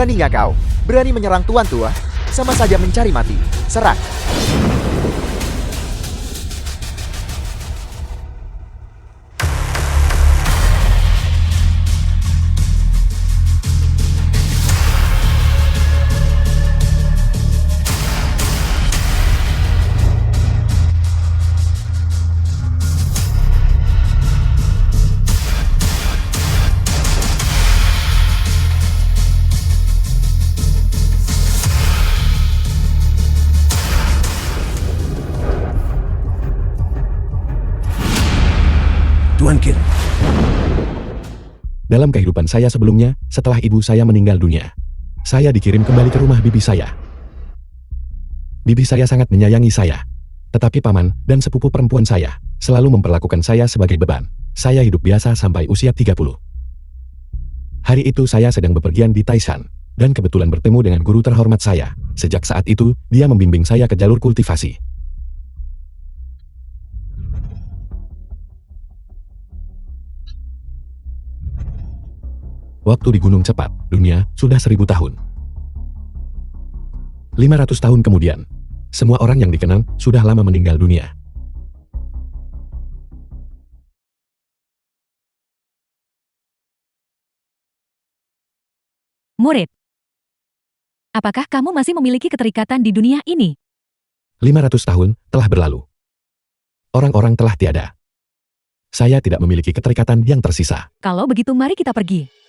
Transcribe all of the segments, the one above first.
Beraninya kau? Berani menyerang Tuan Tua? Sama saja mencari mati. Serang! Tuan Qin. Dalam kehidupan saya sebelumnya, setelah ibu saya meninggal dunia, saya dikirim kembali ke rumah bibi saya. Bibi saya sangat menyayangi saya. Tetapi paman dan sepupu perempuan saya selalu memperlakukan saya sebagai beban. Saya hidup biasa sampai usia 30. Hari itu saya sedang bepergian di Taishan, dan kebetulan bertemu dengan guru terhormat saya. Sejak saat itu, dia membimbing saya ke jalur kultivasi. Waktu di Gunung Cepat, dunia sudah 1000 tahun. 500 tahun kemudian, semua orang yang dikenal sudah lama meninggal dunia. Murid, apakah kamu masih memiliki keterikatan di dunia ini? 500 tahun telah berlalu. Orang-orang telah tiada. Saya tidak memiliki keterikatan yang tersisa. Kalau begitu mari kita pergi.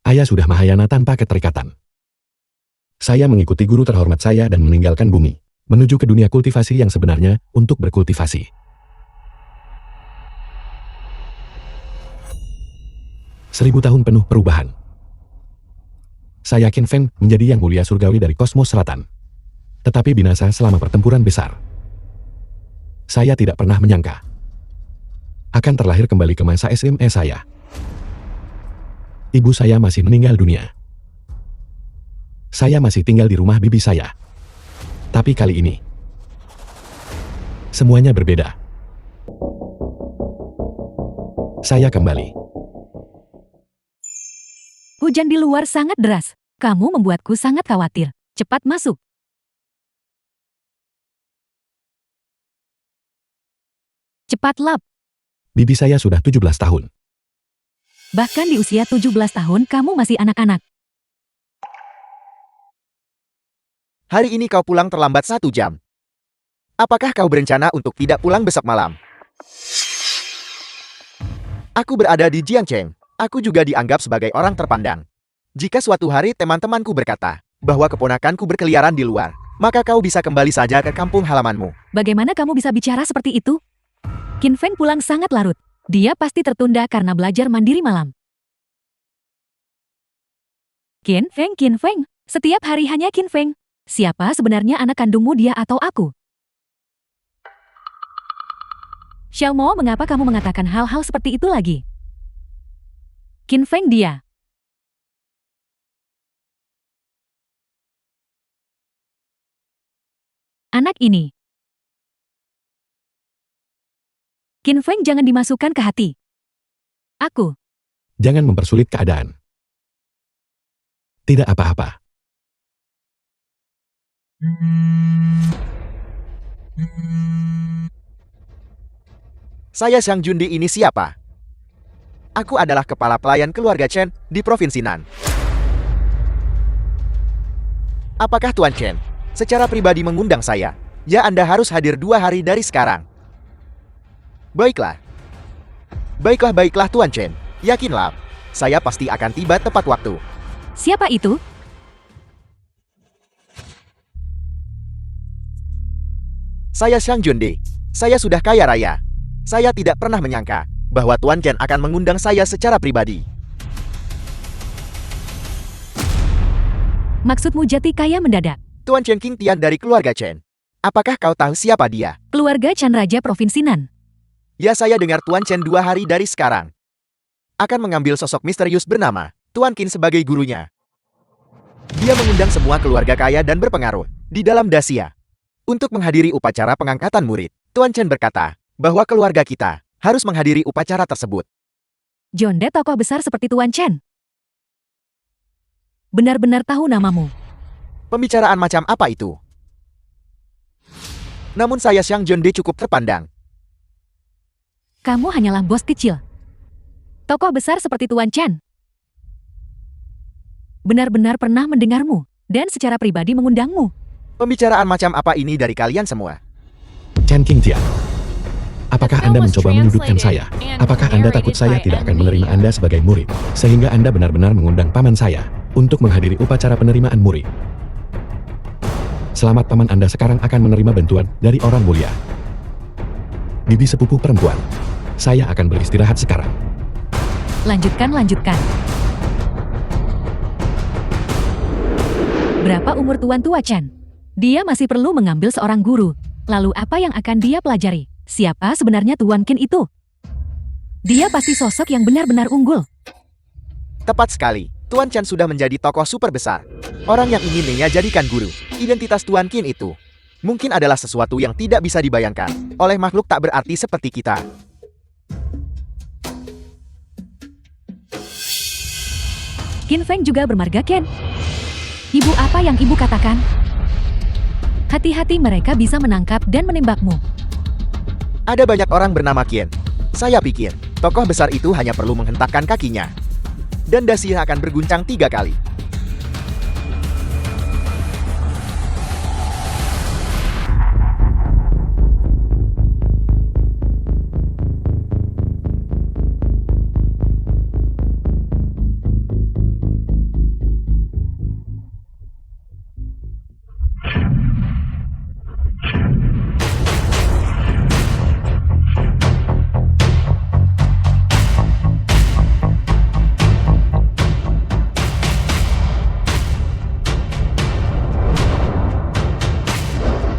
Ayah sudah Mahayana tanpa keterikatan. Saya mengikuti guru terhormat saya dan meninggalkan bumi, menuju ke dunia kultivasi yang sebenarnya untuk berkultivasi. 1000 tahun penuh perubahan. Saya Qin Feng menjadi yang mulia surgawi dari kosmos selatan. Tetapi binasa selama pertempuran besar. Saya tidak pernah menyangka akan terlahir kembali ke masa SMA saya. Ibu saya masih meninggal dunia. Saya masih tinggal di rumah bibi saya. Tapi kali ini, semuanya berbeda. Saya kembali. Hujan di luar sangat deras. Kamu membuatku sangat khawatir. Cepat masuk. Cepat lap. Bibi saya sudah 17 tahun. Bahkan di usia 17 tahun kamu masih anak-anak. Hari ini kau pulang terlambat 1 jam. Apakah kau berencana untuk tidak pulang besok malam? Aku berada di Jiangcheng. Aku juga dianggap sebagai orang terpandang. Jika suatu hari teman-temanku berkata bahwa keponakanku berkeliaran di luar, maka kau bisa kembali saja ke kampung halamanmu. Bagaimana kamu bisa bicara seperti itu? Qin Feng pulang sangat larut. Dia pasti tertunda karena belajar mandiri malam. Qin Feng. Setiap hari hanya Qin Feng. Siapa sebenarnya anak kandungmu, dia atau aku? Xiao Mo, mengapa kamu mengatakan hal-hal seperti itu lagi? Qin Feng dia. Anak ini. Qin Feng jangan dimasukkan ke hati. Aku. Jangan mempersulit keadaan. Tidak apa-apa. Saya Xiang Jundi, ini siapa? Aku adalah kepala pelayan keluarga Chen di Provinsi Nan. Apakah Tuan Chen secara pribadi mengundang saya? Ya, Anda harus hadir 2 hari dari sekarang. Baiklah. Baiklah Tuan Chen. Yakinlah, saya pasti akan tiba tepat waktu. Siapa itu? Saya Xiang Jundi. Saya sudah kaya raya. Saya tidak pernah menyangka bahwa Tuan Chen akan mengundang saya secara pribadi. Maksudmu jati kaya mendadak? Tuan Chen King Tian dari keluarga Chen. Apakah kau tahu siapa dia? Keluarga Chan Raja Provinsi Nan. Ya, saya dengar Tuan Chen 2 hari dari sekarang akan mengambil sosok misterius bernama Tuan Qin sebagai gurunya. Dia mengundang semua keluarga kaya dan berpengaruh Di dalam Dacia, untuk menghadiri upacara pengangkatan murid, Tuan Chen berkata bahwa keluarga kita harus menghadiri upacara tersebut. Jonde tokoh besar seperti Tuan Chen. Benar-benar tahu namamu. Pembicaraan macam apa itu? Namun saya Xiang Jonde cukup terpandang. Kamu hanyalah bos kecil. Tokoh besar seperti Tuan Chen. Benar-benar pernah mendengarmu, dan secara pribadi mengundangmu. Pembicaraan macam apa ini dari kalian semua? Chen Qingtian. Apakah Anda mencoba menyudutkan saya? Apakah Anda takut saya tidak akan menerima Anda sebagai murid, sehingga Anda benar-benar mengundang paman saya untuk menghadiri upacara penerimaan murid? Selamat, paman Anda sekarang akan menerima bantuan dari orang mulia. Bibi sepupu perempuan, saya akan beristirahat sekarang. Lanjutkan. Berapa umur Tuan Tua Chen? Dia masih perlu mengambil seorang guru. Lalu apa yang akan dia pelajari? Siapa sebenarnya Tuan Qin itu? Dia pasti sosok yang benar-benar unggul. Tepat sekali, Tuan Chen sudah menjadi tokoh super besar. Orang yang ingin Nenya jadikan guru. Identitas Tuan Qin itu mungkin adalah sesuatu yang tidak bisa dibayangkan oleh makhluk tak berarti seperti kita. Qin Feng juga bermarga Ken. Ibu, apa yang ibu katakan? Hati-hati, mereka bisa menangkap dan menembakmu. Ada banyak orang bernama Qian. Saya pikir, tokoh besar itu hanya perlu menghentakkan kakinya. Dan Dacia akan berguncang 3 kali.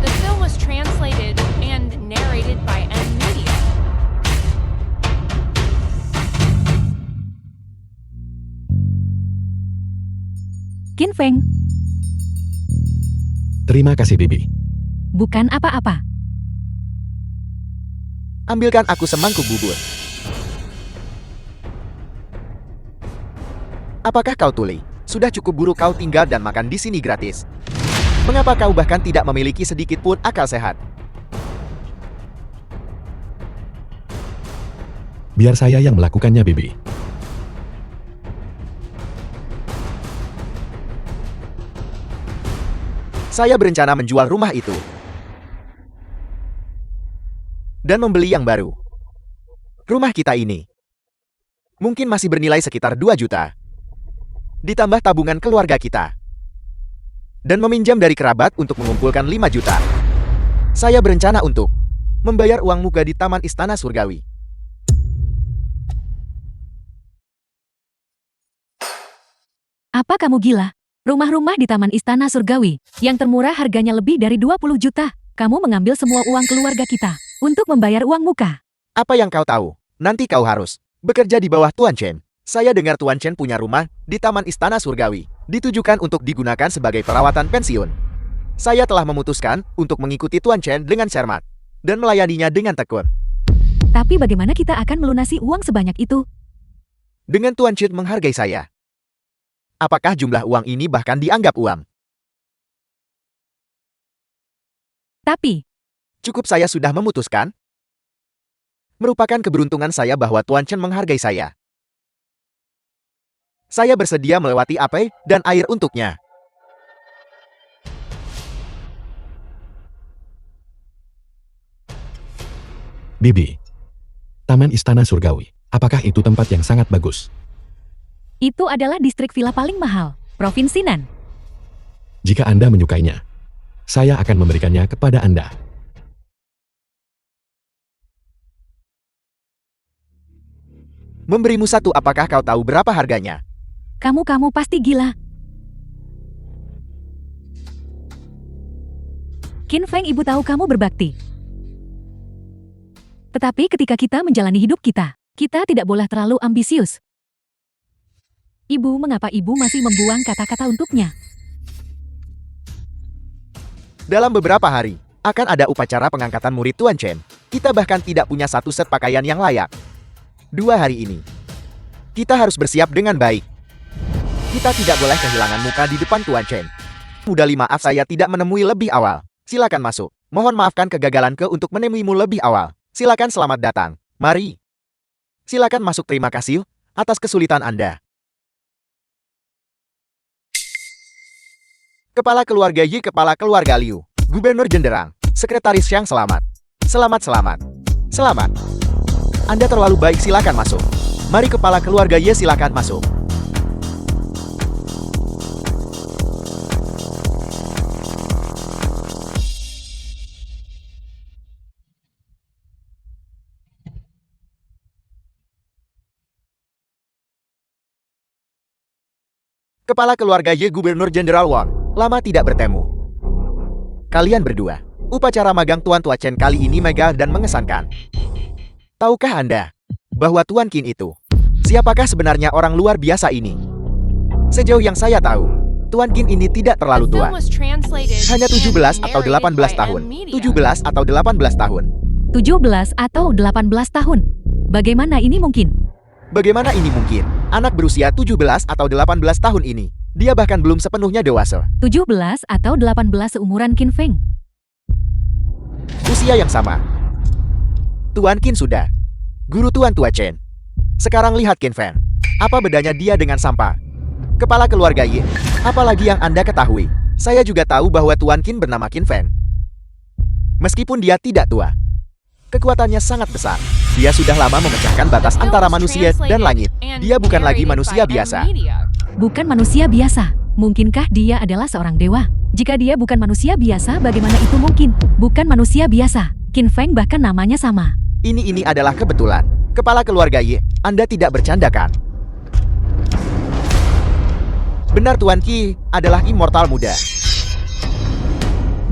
The film was translated and narrated by N Media. Qin Feng, Terima kasih, Bibi. bukan apa-apa. Ambilkan aku semangkuk bubur. Apakah kau tuli? Sudah cukup buruk kau tinggal dan makan di sini gratis. Mengapa kau bahkan tidak memiliki sedikit pun akal sehat? Biar saya yang melakukannya, Bibi. Saya berencana menjual rumah itu dan membeli yang baru. Rumah kita ini mungkin masih bernilai sekitar 2 juta. Ditambah tabungan keluarga kita. Dan meminjam dari kerabat untuk mengumpulkan 5 juta. Saya berencana untuk membayar uang muka di Taman Istana Surgawi. Apa kamu gila? Rumah-rumah di Taman Istana Surgawi, yang termurah harganya lebih dari 20 juta. Kamu mengambil semua uang keluarga kita untuk membayar uang muka. Apa yang kau tahu? Nanti kau harus bekerja di bawah Tuan Chen. Saya dengar Tuan Chen punya rumah di Taman Istana Surgawi, ditujukan untuk digunakan sebagai perawatan pensiun. Saya telah memutuskan untuk mengikuti Tuan Chen dengan cermat dan melayaninya dengan tekun. Tapi bagaimana kita akan melunasi uang sebanyak itu? Dengan Tuan Chen menghargai saya. Apakah jumlah uang ini bahkan dianggap uang? Tapi, Cukup saya sudah memutuskan. Merupakan keberuntungan saya bahwa Tuan Chen menghargai saya. Saya bersedia melewati api dan air untuknya. Bibi. Taman Istana Surgawi. Apakah itu tempat yang sangat bagus? itu adalah distrik villa paling mahal, Provinsi Nan. Jika Anda menyukainya, saya akan memberikannya kepada Anda. Memberimu satu, apakah kau tahu berapa harganya? Kamu pasti gila. Qin Feng, ibu tahu kamu berbakti. Tetapi ketika kita menjalani hidup kita tidak boleh terlalu ambisius. Ibu, mengapa ibu masih membuang kata-kata untuknya? Dalam beberapa hari, akan ada upacara pengangkatan murid Tuan Chen. Kita bahkan tidak punya satu set pakaian yang layak. 2 hari ini, kita harus bersiap dengan baik. Kita tidak boleh kehilangan muka di depan Tuan Chen. Mudah maaf saya tidak menemui lebih awal. Silakan masuk. Mohon maafkan kegagalanku untuk menemuimu lebih awal. Silakan selamat datang. Mari. Silakan masuk, terima kasih atas kesulitan Anda. Kepala keluarga Yi, kepala keluarga Liu, Gubernur Jenderang, Sekretaris Xiang, selamat. Selamat. Anda terlalu baik, silakan masuk. Mari kepala keluarga Ye, silakan masuk. Kepala keluarga Ye, Gubernur Jenderal Wang, lama tidak bertemu. Kalian berdua, upacara magang Tuan Tua Chen kali ini megah dan mengesankan. Tahukah Anda bahwa Tuan Qin itu, siapakah sebenarnya orang luar biasa ini? Sejauh yang saya tahu, Tuan Qin ini tidak terlalu tua. Hanya 17 atau 18 tahun. 17 atau 18 tahun. 17 atau 18 tahun. Bagaimana ini mungkin? Bagaimana ini mungkin? Anak berusia 17 atau 18 tahun ini, dia bahkan belum sepenuhnya dewasa. 17 atau 18 seumuran Qin Feng. Usia yang sama. Tuan Qin sudah guru Tuan Tua Chen. Sekarang lihat Qin Feng. Apa bedanya dia dengan sampah? Kepala keluarga Yi, apalagi yang Anda ketahui? Saya juga tahu bahwa Tuan Qin bernama Qin Feng. Meskipun dia tidak tua, kekuatannya sangat besar. Dia sudah lama memecahkan batas antara manusia dan langit. Dia bukan lagi manusia biasa. Bukan manusia biasa. Mungkinkah dia adalah seorang dewa? Jika dia bukan manusia biasa, bagaimana itu mungkin? Bukan manusia biasa. Qin Feng bahkan namanya sama. Ini adalah kebetulan. Kepala keluarga Yi, Anda tidak bercanda kan? Benar, Tuan Qi adalah immortal muda.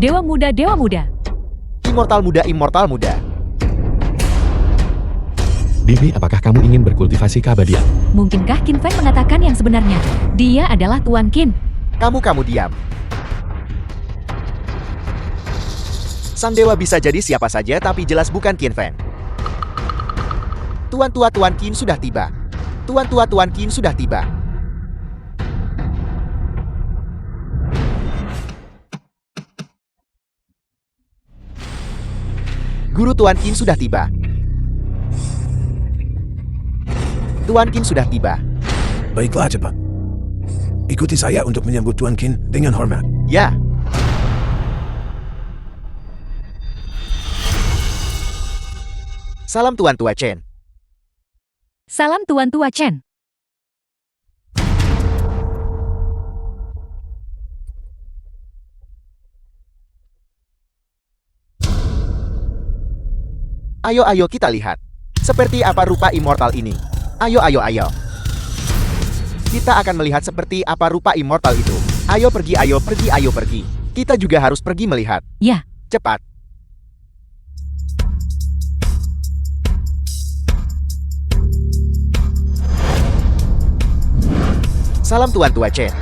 Dewa muda, dewa muda. Immortal muda, immortal muda. Bibi, apakah kamu ingin berkultivasi keabadian? Mungkinkah Qin Feng mengatakan yang sebenarnya? Dia adalah Tuan Qin. Kamu diam. Sang dewa bisa jadi siapa saja, tapi jelas bukan Qin Feng. Tuan Qin sudah tiba. Tuan Qin sudah tiba. Guru Tuan Qin sudah tiba. Tuan Qin sudah tiba. Baiklah, cepat. Ikuti saya untuk menyambut Tuan Qin dengan hormat. Ya. Salam Tuan Tua Chen. Salam Tuan Tua Chen. Ayo kita lihat. Seperti apa rupa immortal ini? Ayo. Kita akan melihat seperti apa rupa immortal itu. Ayo pergi. Kita juga harus pergi melihat. Ya. Cepat. Salam Tuan Tua Chen.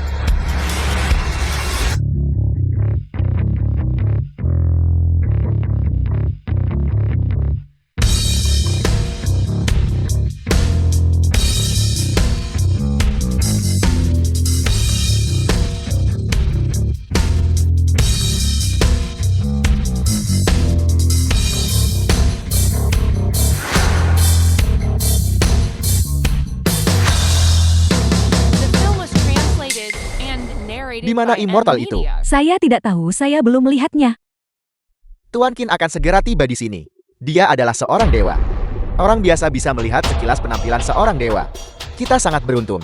Di mana immortal itu? Saya tidak tahu, saya belum melihatnya. Tuan Qin akan segera tiba di sini. Dia adalah seorang dewa. Orang biasa bisa melihat sekilas penampilan seorang dewa. Kita sangat beruntung.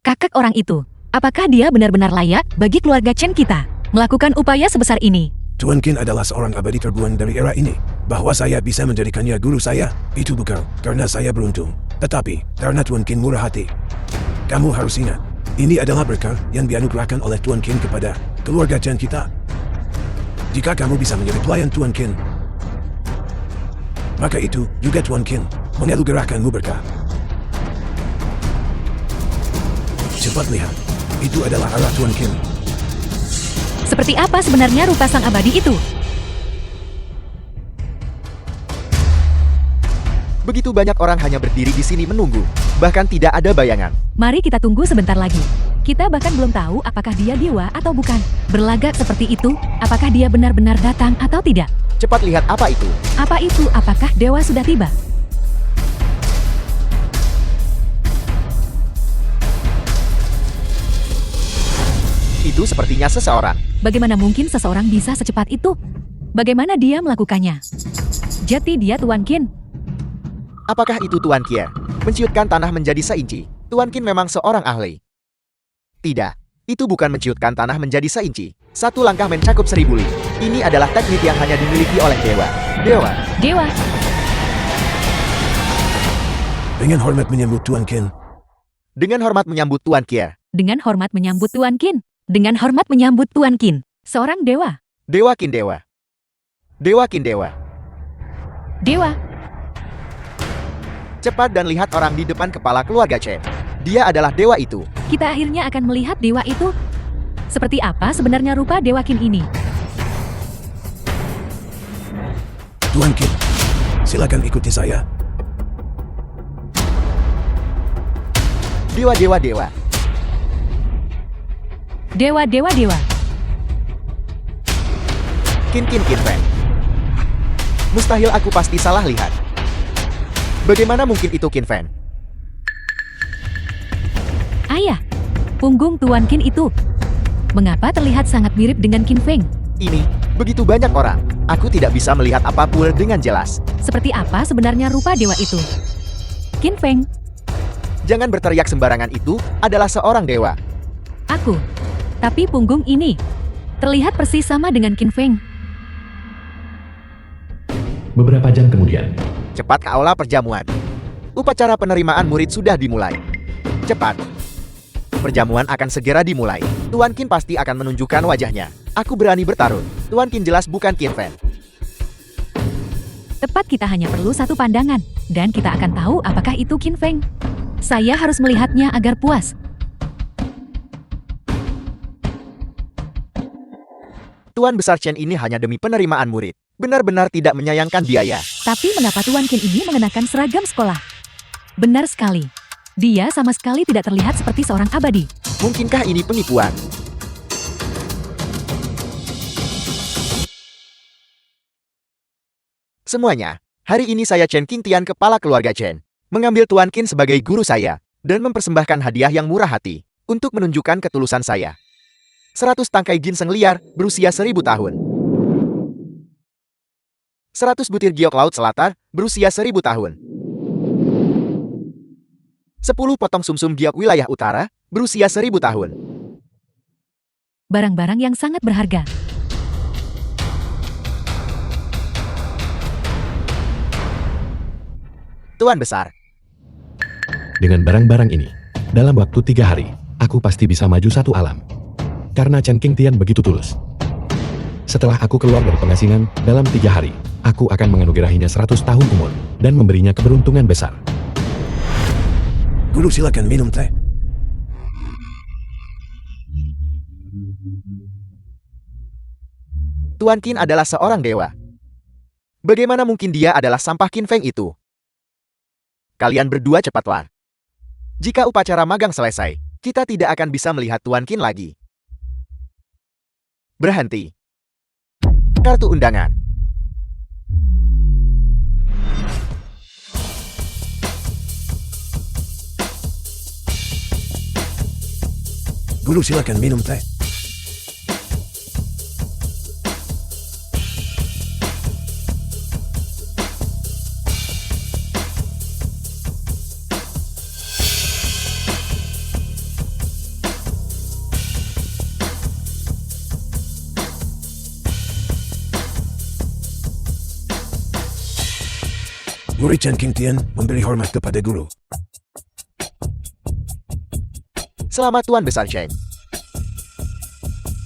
Kakak orang itu, apakah dia benar-benar layak bagi keluarga Chen kita melakukan upaya sebesar ini? Tuan Qin adalah seorang abadi terbuang dari era ini. Bahwa saya bisa menjadikannya guru saya, itu bukan karena saya beruntung, tetapi karena Tuan Qin murah hati. Kamu harus ingat, ini adalah berkah yang dianugerahkan oleh Tuan Qin kepada keluarga Chen kita. Jika kamu bisa menjadi pelayan Tuan Qin, maka itu juga Tuan Qin menganugerahkanmu berkah. Cepat lihat, itu adalah arah Tuan Qin. Seperti apa sebenarnya rupa sang abadi itu? Begitu banyak orang hanya berdiri di sini menunggu, bahkan tidak ada bayangan. Mari kita tunggu sebentar lagi. Kita bahkan belum tahu apakah dia dewa atau bukan. Berlagak seperti itu, apakah dia benar-benar datang atau tidak? Cepat lihat apa itu. Apa itu? Apakah dewa sudah tiba? Itu sepertinya seseorang. Bagaimana mungkin seseorang bisa secepat itu? Bagaimana dia melakukannya? Jati dia Tuan Qin. Apakah itu Tuan Kie? Menciutkan tanah menjadi seinci. Tuan Qin memang seorang ahli. Tidak, itu bukan menciutkan tanah menjadi seinci. Satu langkah mencakup 1000 li. Ini adalah teknik yang hanya dimiliki oleh dewa. Dewa. Dewa. Dengan hormat menyambut Tuan Qin. Dengan hormat menyambut Tuan Kie. Dengan hormat menyambut Tuan Qin. Dengan hormat menyambut Tuan Qin. Seorang dewa. Dewa Qin Dewa. Dewa Qin Dewa. Dewa. Cepat dan lihat orang di depan kepala keluarga Chen. Dia adalah dewa itu. Kita akhirnya akan melihat dewa itu. Seperti apa sebenarnya rupa dewa Qin ini? Tuan Qin, silakan ikuti saya. Dewa, dewa, dewa. Dewa, dewa, dewa. Qin Feng. Mustahil, aku pasti salah lihat. Bagaimana mungkin itu Qin Feng? Ayah, punggung Tuan Qin itu. Mengapa terlihat sangat mirip dengan Qin Feng? Ini, begitu banyak orang. Aku tidak bisa melihat apapun dengan jelas. Seperti apa sebenarnya rupa dewa itu? Qin Feng, Jangan berteriak sembarangan, itu adalah seorang dewa. aku. Tapi punggung ini terlihat persis sama dengan Qin Feng. Beberapa jam kemudian, Cepat ke aula perjamuan. Upacara penerimaan murid sudah dimulai. Cepat. Perjamuan akan segera dimulai. Tuan Qin pasti akan menunjukkan wajahnya. Aku berani bertarung. Tuan Qin jelas bukan Qin Feng. Tepat, kita hanya perlu satu pandangan. Dan kita akan tahu apakah itu Qin Feng. Saya harus melihatnya agar puas. Tuan Besar Chen ini hanya demi penerimaan murid. Benar-benar tidak menyayangkan biaya. Tapi mengapa Tuan Qin ini mengenakan seragam sekolah? Benar sekali. Dia sama sekali tidak terlihat seperti seorang abadi. Mungkinkah ini penipuan? Semuanya, hari ini saya Chen Qingtian, kepala keluarga Chen, mengambil Tuan Qin sebagai guru saya, dan mempersembahkan hadiah yang murah hati, untuk menunjukkan ketulusan saya. 100 tangkai ginseng liar, berusia 1000 tahun. 100 butir giok laut selatar, berusia 1000 tahun. 10 potong sumsum giok wilayah utara, berusia 1000 tahun. Barang-barang yang sangat berharga. Tuan Besar, dengan barang-barang ini, dalam waktu 3 hari, aku pasti bisa maju satu alam. Karena Chen Qingtian begitu tulus. Setelah aku keluar dari pengasingan, dalam 3 hari, aku akan menganugerahinya 100 tahun umur, dan memberinya keberuntungan besar. Guru, silakan minum teh. Tuan Qin adalah seorang dewa. Bagaimana mungkin dia adalah sampah Qin Feng itu? Kalian berdua cepatlah. Jika upacara magang selesai, kita tidak akan bisa melihat Tuan Qin lagi. Berhenti. Kartu undangan. Guru, silakan minum teh. Murid Chen Qingtian memberi hormat kepada guru. Selamat Tuan Besar Chen.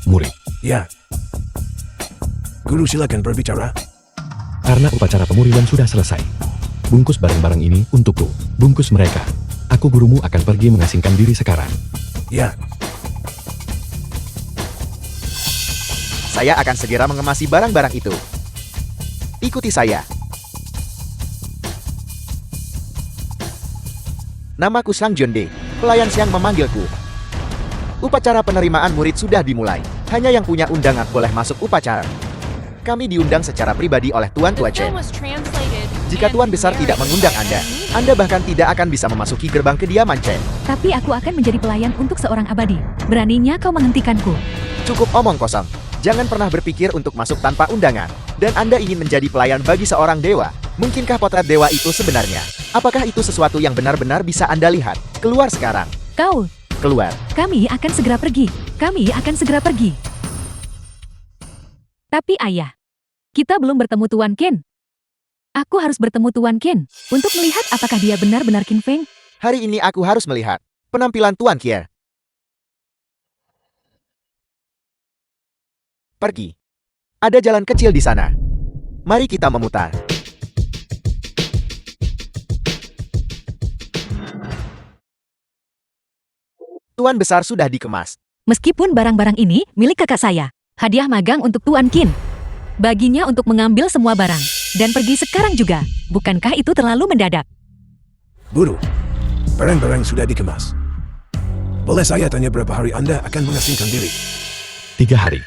Murid, Ya. Guru, silakan berbicara. karena upacara pemuridan sudah selesai. Bungkus barang-barang ini untukku. Bungkus mereka. Aku gurumu akan pergi mengasingkan diri sekarang. Ya. Saya akan segera mengemasi barang-barang itu. Ikuti saya. Namaku Sang Junde. Pelayan Siang memanggilku. Upacara penerimaan murid sudah dimulai. Hanya yang punya undangan boleh masuk upacara. Kami diundang secara pribadi oleh Tuan The Tua film Chen. was translated Jika and Tuan Besar tidak narrated mengundang by Anda, media. Anda bahkan tidak akan bisa memasuki gerbang kediaman Chen. Tapi aku akan menjadi pelayan untuk seorang abadi. Beraninya kau menghentikanku. Cukup omong kosong. Jangan pernah berpikir untuk masuk tanpa undangan. Dan Anda ingin menjadi pelayan bagi seorang dewa. Mungkinkah potret dewa itu sebenarnya? Apakah itu sesuatu yang benar-benar bisa Anda lihat? Keluar sekarang. Kau, Keluar. kami akan segera pergi. Kami akan segera pergi. Tapi ayah, kita belum bertemu Tuan Ken. Aku harus bertemu Tuan Ken untuk melihat apakah dia benar-benar Qin Feng. Hari ini aku harus melihat penampilan Tuan Kier. Pergi. Ada jalan kecil di sana. Mari kita memutar. Tuan Besar sudah dikemas. Meskipun barang-barang ini milik kakak saya, hadiah magang untuk Tuan Qin. Baginya untuk mengambil semua barang dan pergi sekarang juga. Bukankah itu terlalu mendadak? Guru, barang-barang sudah dikemas. Boleh saya tanya berapa hari Anda akan mengasingkan diri? 3 hari.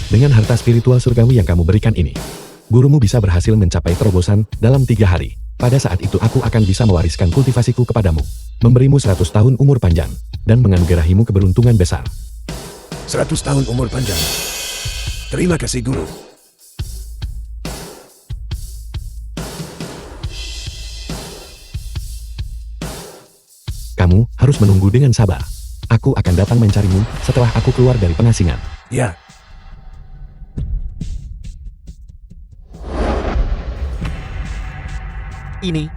Dengan harta spiritual surgawi yang kamu berikan ini, gurumu bisa berhasil mencapai terobosan dalam 3 hari. Pada saat itu aku akan bisa mewariskan kultivasiku kepadamu, memberimu 100 tahun umur panjang, dan menganugerahimu keberuntungan besar. 100 tahun umur panjang. Terima kasih, Guru. Kamu harus menunggu dengan sabar. Aku akan datang mencarimu setelah aku keluar dari pengasingan. Ya, Ini.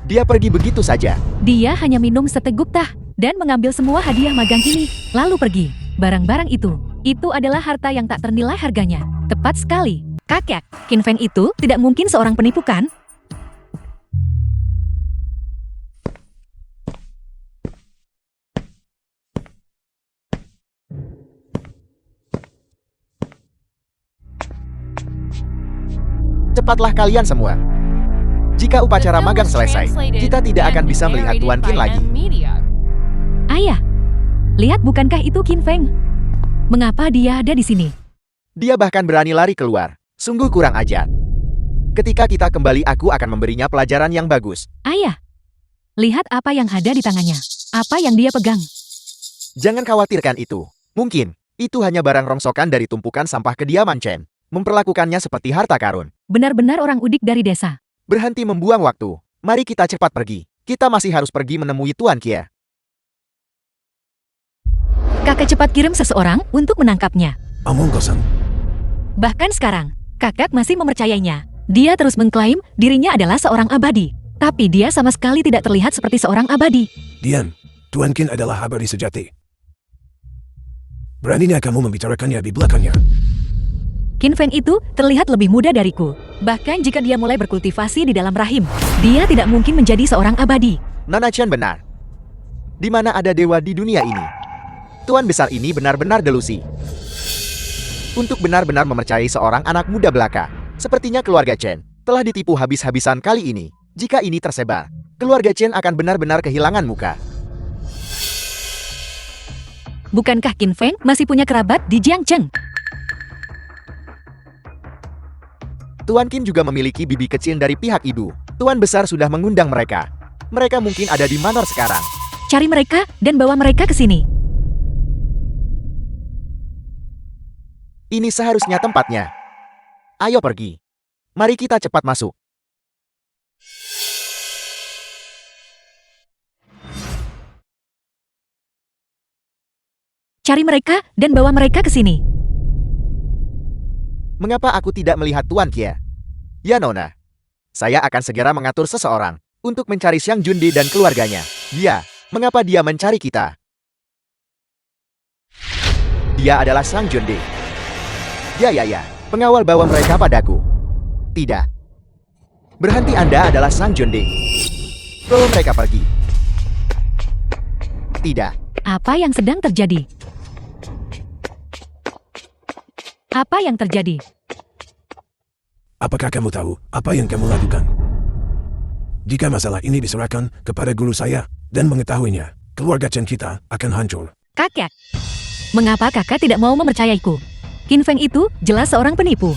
Dia pergi begitu saja. Dia hanya minum seteguk teh dan mengambil semua hadiah magang ini, lalu pergi. Barang-barang itu adalah harta yang tak ternilai harganya. Tepat sekali. Kakek, Qin Feng itu tidak mungkin seorang penipu kan? Cepatlah kalian semua. Jika The upacara film magang was selesai, translated kita tidak akan and bisa melihat narrated Tuan by Qin lagi. media. Ayah, lihat bukankah itu Qin Feng? Mengapa dia ada di sini? Dia bahkan berani lari keluar. Sungguh kurang ajar. Ketika kita kembali, aku akan memberinya pelajaran yang bagus. Ayah, lihat apa yang ada di tangannya. Apa yang dia pegang. Jangan khawatirkan itu. Mungkin, itu hanya barang rongsokan dari tumpukan sampah kediaman Chen. Memperlakukannya seperti harta karun. Benar-benar orang udik dari desa. Berhenti membuang waktu. Mari kita cepat pergi. Kita masih harus pergi menemui Tuan Kie. Kakak cepat kirim seseorang untuk menangkapnya. omong kosong. Bahkan sekarang, kakak masih mempercayainya. Dia terus mengklaim dirinya adalah seorang abadi. Tapi dia sama sekali tidak terlihat seperti seorang abadi. Diam, Tuan Qin adalah abadi sejati. Beraninya kamu membicarakannya di belakangnya. Qin Feng itu terlihat lebih muda dariku. Bahkan jika dia mulai berkultivasi di dalam rahim, dia tidak mungkin menjadi seorang abadi. Nona Chen benar. Di mana ada dewa di dunia ini? Tuan besar ini benar-benar delusi. Untuk benar-benar mempercayai seorang anak muda belaka, sepertinya keluarga Chen telah ditipu habis-habisan kali ini. Jika ini tersebar, keluarga Chen akan benar-benar kehilangan muka. Bukankah Qin Feng masih punya kerabat di Jiangcheng? Tuan Qin juga memiliki bibi kecil dari pihak ibu. Tuan besar sudah mengundang mereka. Mereka mungkin ada di Manor sekarang. Cari mereka dan bawa mereka ke sini. Ini seharusnya tempatnya. Ayo pergi. Mari kita cepat masuk. Cari mereka dan bawa mereka ke sini. Mengapa aku tidak melihat Tuan Kie? Ya Nona. Saya akan segera mengatur seseorang untuk mencari Xiang Junde dan keluarganya. Mengapa dia mencari kita? Dia adalah Xiang Junde. Ya, pengawal bawa mereka padaku. Tidak. Berhenti, Anda adalah Xiang Junde. Bawa mereka pergi. Tidak. Apa yang sedang terjadi? Apa yang terjadi? Apakah kamu tahu apa yang kamu lakukan? Jika masalah ini diserahkan kepada guru saya dan mengetahuinya, keluarga Chen kita akan hancur. Kakek. Mengapa kakak tidak mau mempercayaiku? Qin Feng itu jelas seorang penipu.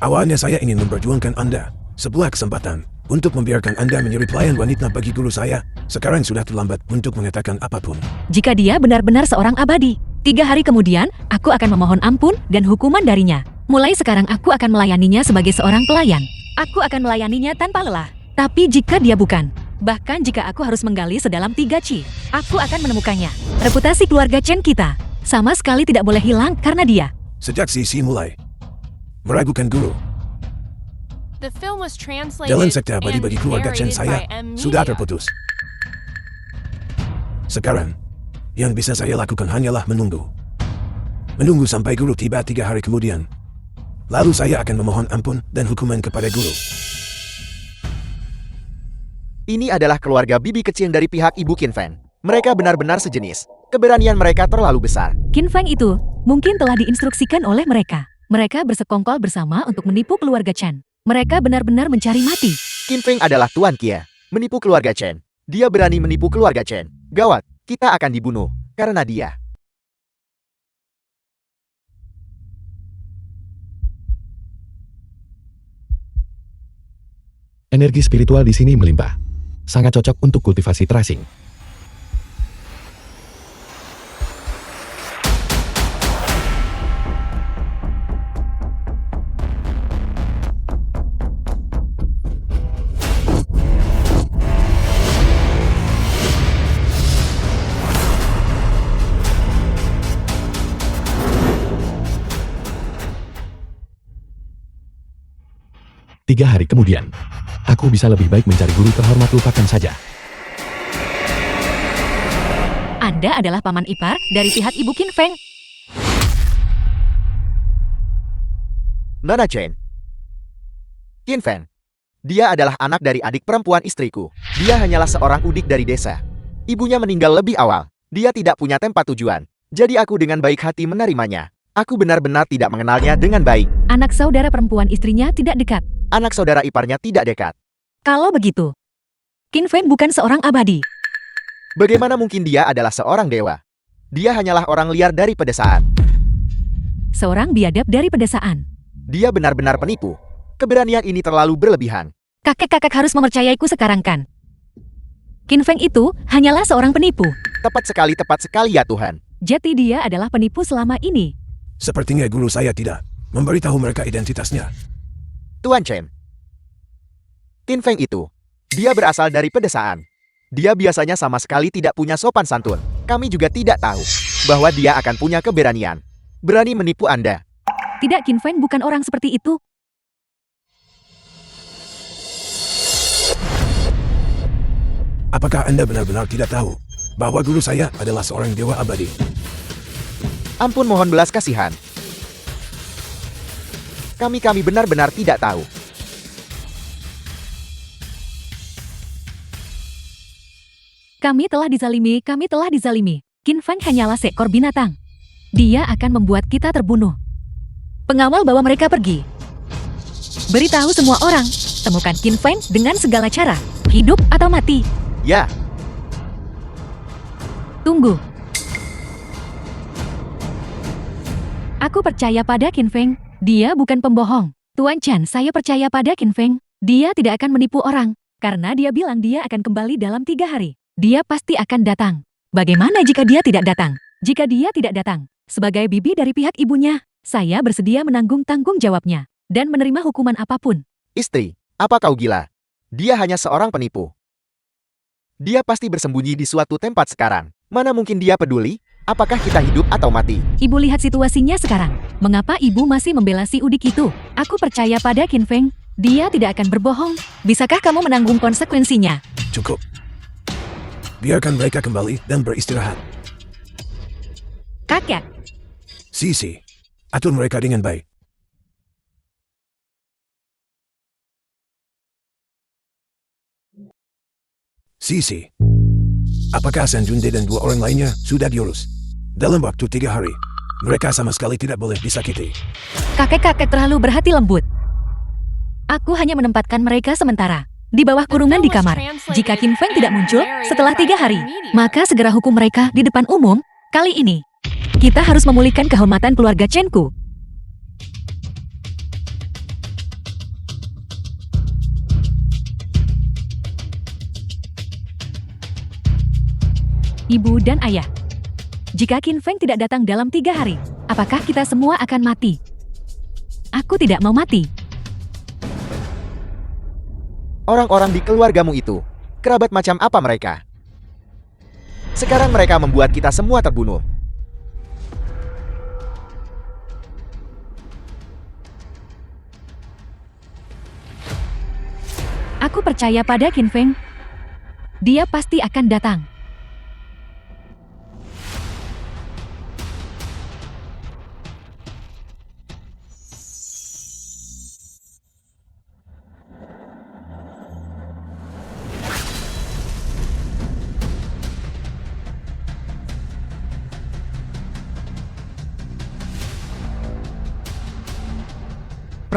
Awalnya saya ingin memperjuangkan Anda sebuah kesempatan untuk membiarkan Anda menjadi pelayan wanita bagi guru saya. Sekarang sudah terlambat untuk mengatakan apapun. Jika dia benar-benar seorang abadi, 3 hari kemudian, aku akan memohon ampun dan hukuman darinya. Mulai sekarang aku akan melayaninya sebagai seorang pelayan. Aku akan melayaninya tanpa lelah. Tapi jika dia bukan, bahkan jika aku harus menggali sedalam 3 chi, aku akan menemukannya. Reputasi keluarga Chen kita sama sekali tidak boleh hilang karena dia. Sejak Sisi mulai meragukan guru, The film was translated jalan sekte abadi and bagi keluarga Chen narrated saya by M sudah Media. terputus. Sekarang, yang bisa saya lakukan hanyalah menunggu. Menunggu sampai guru tiba 3 hari kemudian. Lalu saya akan memohon ampun dan hukuman kepada guru. Ini adalah keluarga bibi kecil dari pihak ibu Qin Feng. Mereka benar-benar sejenis. Keberanian mereka terlalu besar. Qin Feng itu mungkin telah diinstruksikan oleh mereka. Mereka bersekongkol bersama untuk menipu keluarga Chen. Mereka benar-benar mencari mati. Qin Feng adalah Tuan Kia, menipu keluarga Chen. Dia berani menipu keluarga Chen. Gawat, kita akan dibunuh karena dia. Energi spiritual di sini melimpah. Sangat cocok untuk kultivasi terasing. Tiga hari kemudian, aku bisa lebih baik mencari guru terhormat, lupakan saja. Anda adalah paman ipar dari pihak ibu Qin Feng. Nona Chen. Qin Feng. Dia adalah anak dari adik perempuan istriku. Dia hanyalah seorang udik dari desa. Ibunya meninggal lebih awal. Dia tidak punya tempat tujuan. Jadi aku dengan baik hati menerimanya. Aku benar-benar tidak mengenalnya dengan baik. Anak saudara perempuan istrinya tidak dekat. Anak saudara iparnya tidak dekat. Kalau begitu, Qin Feng bukan seorang abadi. Bagaimana mungkin dia adalah seorang dewa? Dia hanyalah orang liar dari pedesaan. Seorang biadab dari pedesaan. Dia benar-benar penipu. Keberanian ini terlalu berlebihan. Kakek-kakek harus mempercayaiku sekarang kan? Qin Feng itu hanyalah seorang penipu. Tepat sekali ya Tuhan. Jadi dia adalah penipu selama ini. Sepertinya guru saya tidak memberitahu mereka identitasnya. Tuan Chen. Qin Feng itu. Dia berasal dari pedesaan. Dia biasanya sama sekali tidak punya sopan santun. Kami juga tidak tahu bahwa dia akan punya keberanian. Berani menipu Anda. Tidak, Qin Feng bukan orang seperti itu. Apakah Anda benar-benar tidak tahu bahwa guru saya adalah seorang dewa abadi? Ampun, mohon belas kasihan. Kami benar-benar tidak tahu. Kami telah dizalimi. Qin Feng hanyalah seekor binatang. Dia akan membuat kita terbunuh. Pengawal bawa mereka pergi. Beritahu semua orang, temukan Qin Feng dengan segala cara, hidup atau mati. Ya, Tunggu. Aku percaya pada Qin Feng. Dia bukan pembohong. Tuan Chen, saya percaya pada Qin Feng. Dia tidak akan menipu orang. Karena dia bilang dia akan kembali dalam 3 hari. Dia pasti akan datang. Bagaimana jika dia tidak datang? Jika dia tidak datang, sebagai bibi dari pihak ibunya, saya bersedia menanggung tanggung jawabnya. Dan menerima hukuman apapun. istri, apa kau gila? Dia hanya seorang penipu. Dia pasti bersembunyi di suatu tempat sekarang. Mana mungkin dia peduli? Apakah kita hidup atau mati? Ibu lihat situasinya sekarang. Mengapa ibu masih membela si udik itu? Aku percaya pada Qin Feng. Dia tidak akan berbohong. Bisakah kamu menanggung konsekuensinya? Cukup. Biarkan mereka kembali dan beristirahat. Kakek, Sisi, atur mereka dengan baik. Sisi, apakah San Junde dan 2 orang lainnya sudah diurus? Dalam waktu 3 hari, Mereka sama sekali tidak boleh disakiti. Kakek-kakek terlalu berhati lembut. Aku hanya menempatkan mereka sementara di bawah kurungan di kamar. Jika Qin Feng tidak muncul setelah 3 hari, maka segera hukum mereka di depan umum. Kali ini, kita harus memulihkan kehormatan keluarga Chen-ku. Ibu dan ayah, jika Qin Feng tidak datang dalam 3 hari, apakah kita semua akan mati? Aku tidak mau mati. Orang-orang di keluargamu itu, kerabat macam apa mereka? Sekarang mereka membuat kita semua terbunuh. Aku percaya pada Qin Feng. Dia pasti akan datang.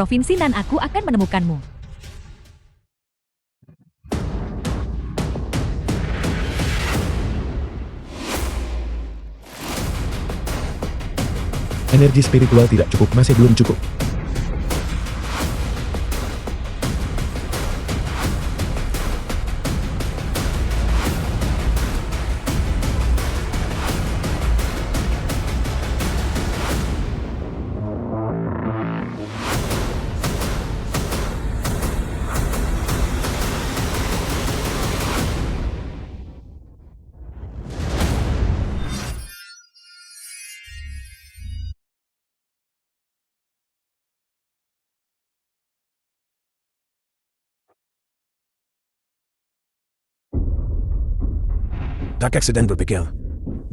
Provinsi Nan aku akan menemukanmu. Energi spiritual tidak cukup, masih belum cukup. Kakek sedang berpikir,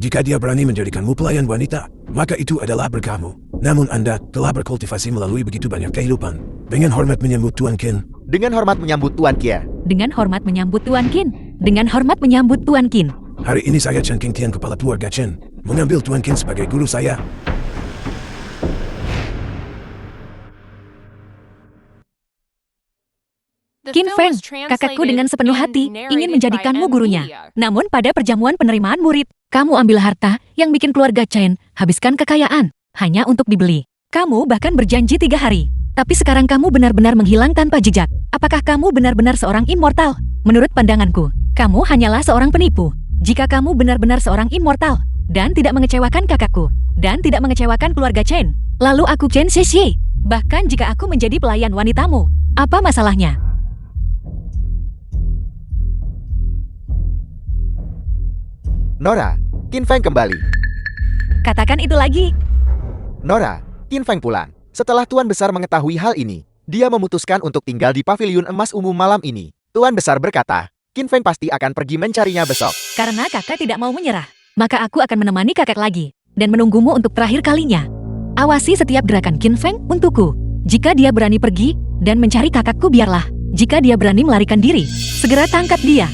jika dia berani menjadikanmu pelayan wanita, maka itu adalah berkahmu. Namun Anda telah berkultivasi melalui begitu banyak kehidupan. Dengan hormat menyambut Tuan Qin. Dengan hormat menyambut Tuan Kia. Dengan hormat menyambut Tuan Qin. Dengan hormat menyambut Tuan Qin. Hari ini saya Chen Qingtian, kepala keluarga Chen, mengambil Tuan Qin sebagai guru saya. Qin Feng, kakakku dengan sepenuh hati ingin menjadikanmu gurunya. Namun pada perjamuan penerimaan murid, kamu ambil harta yang bikin keluarga Chen habiskan kekayaan hanya untuk dibeli. Kamu bahkan berjanji 3 hari. Tapi sekarang kamu benar-benar menghilang tanpa jejak. Apakah kamu benar-benar seorang immortal? Menurut pandanganku, kamu hanyalah seorang penipu. Jika kamu benar-benar seorang immortal dan tidak mengecewakan kakakku dan tidak mengecewakan keluarga Chen, lalu aku Chen Xie. Bahkan jika aku menjadi pelayan wanitamu, apa masalahnya? Nora, Qin Feng kembali. Katakan itu lagi. Nora, Qin Feng pulang. Setelah Tuan Besar mengetahui hal ini, dia memutuskan untuk tinggal di paviliun emas umum malam ini. Tuan Besar berkata, Qin Feng pasti akan pergi mencarinya besok. Karena kakak tidak mau menyerah, maka aku akan menemani kakak lagi dan menunggumu untuk terakhir kalinya. Awasi setiap gerakan Qin Feng untukku. Jika dia berani pergi dan mencari kakakku, biarlah. Jika dia berani melarikan diri, segera tangkap dia.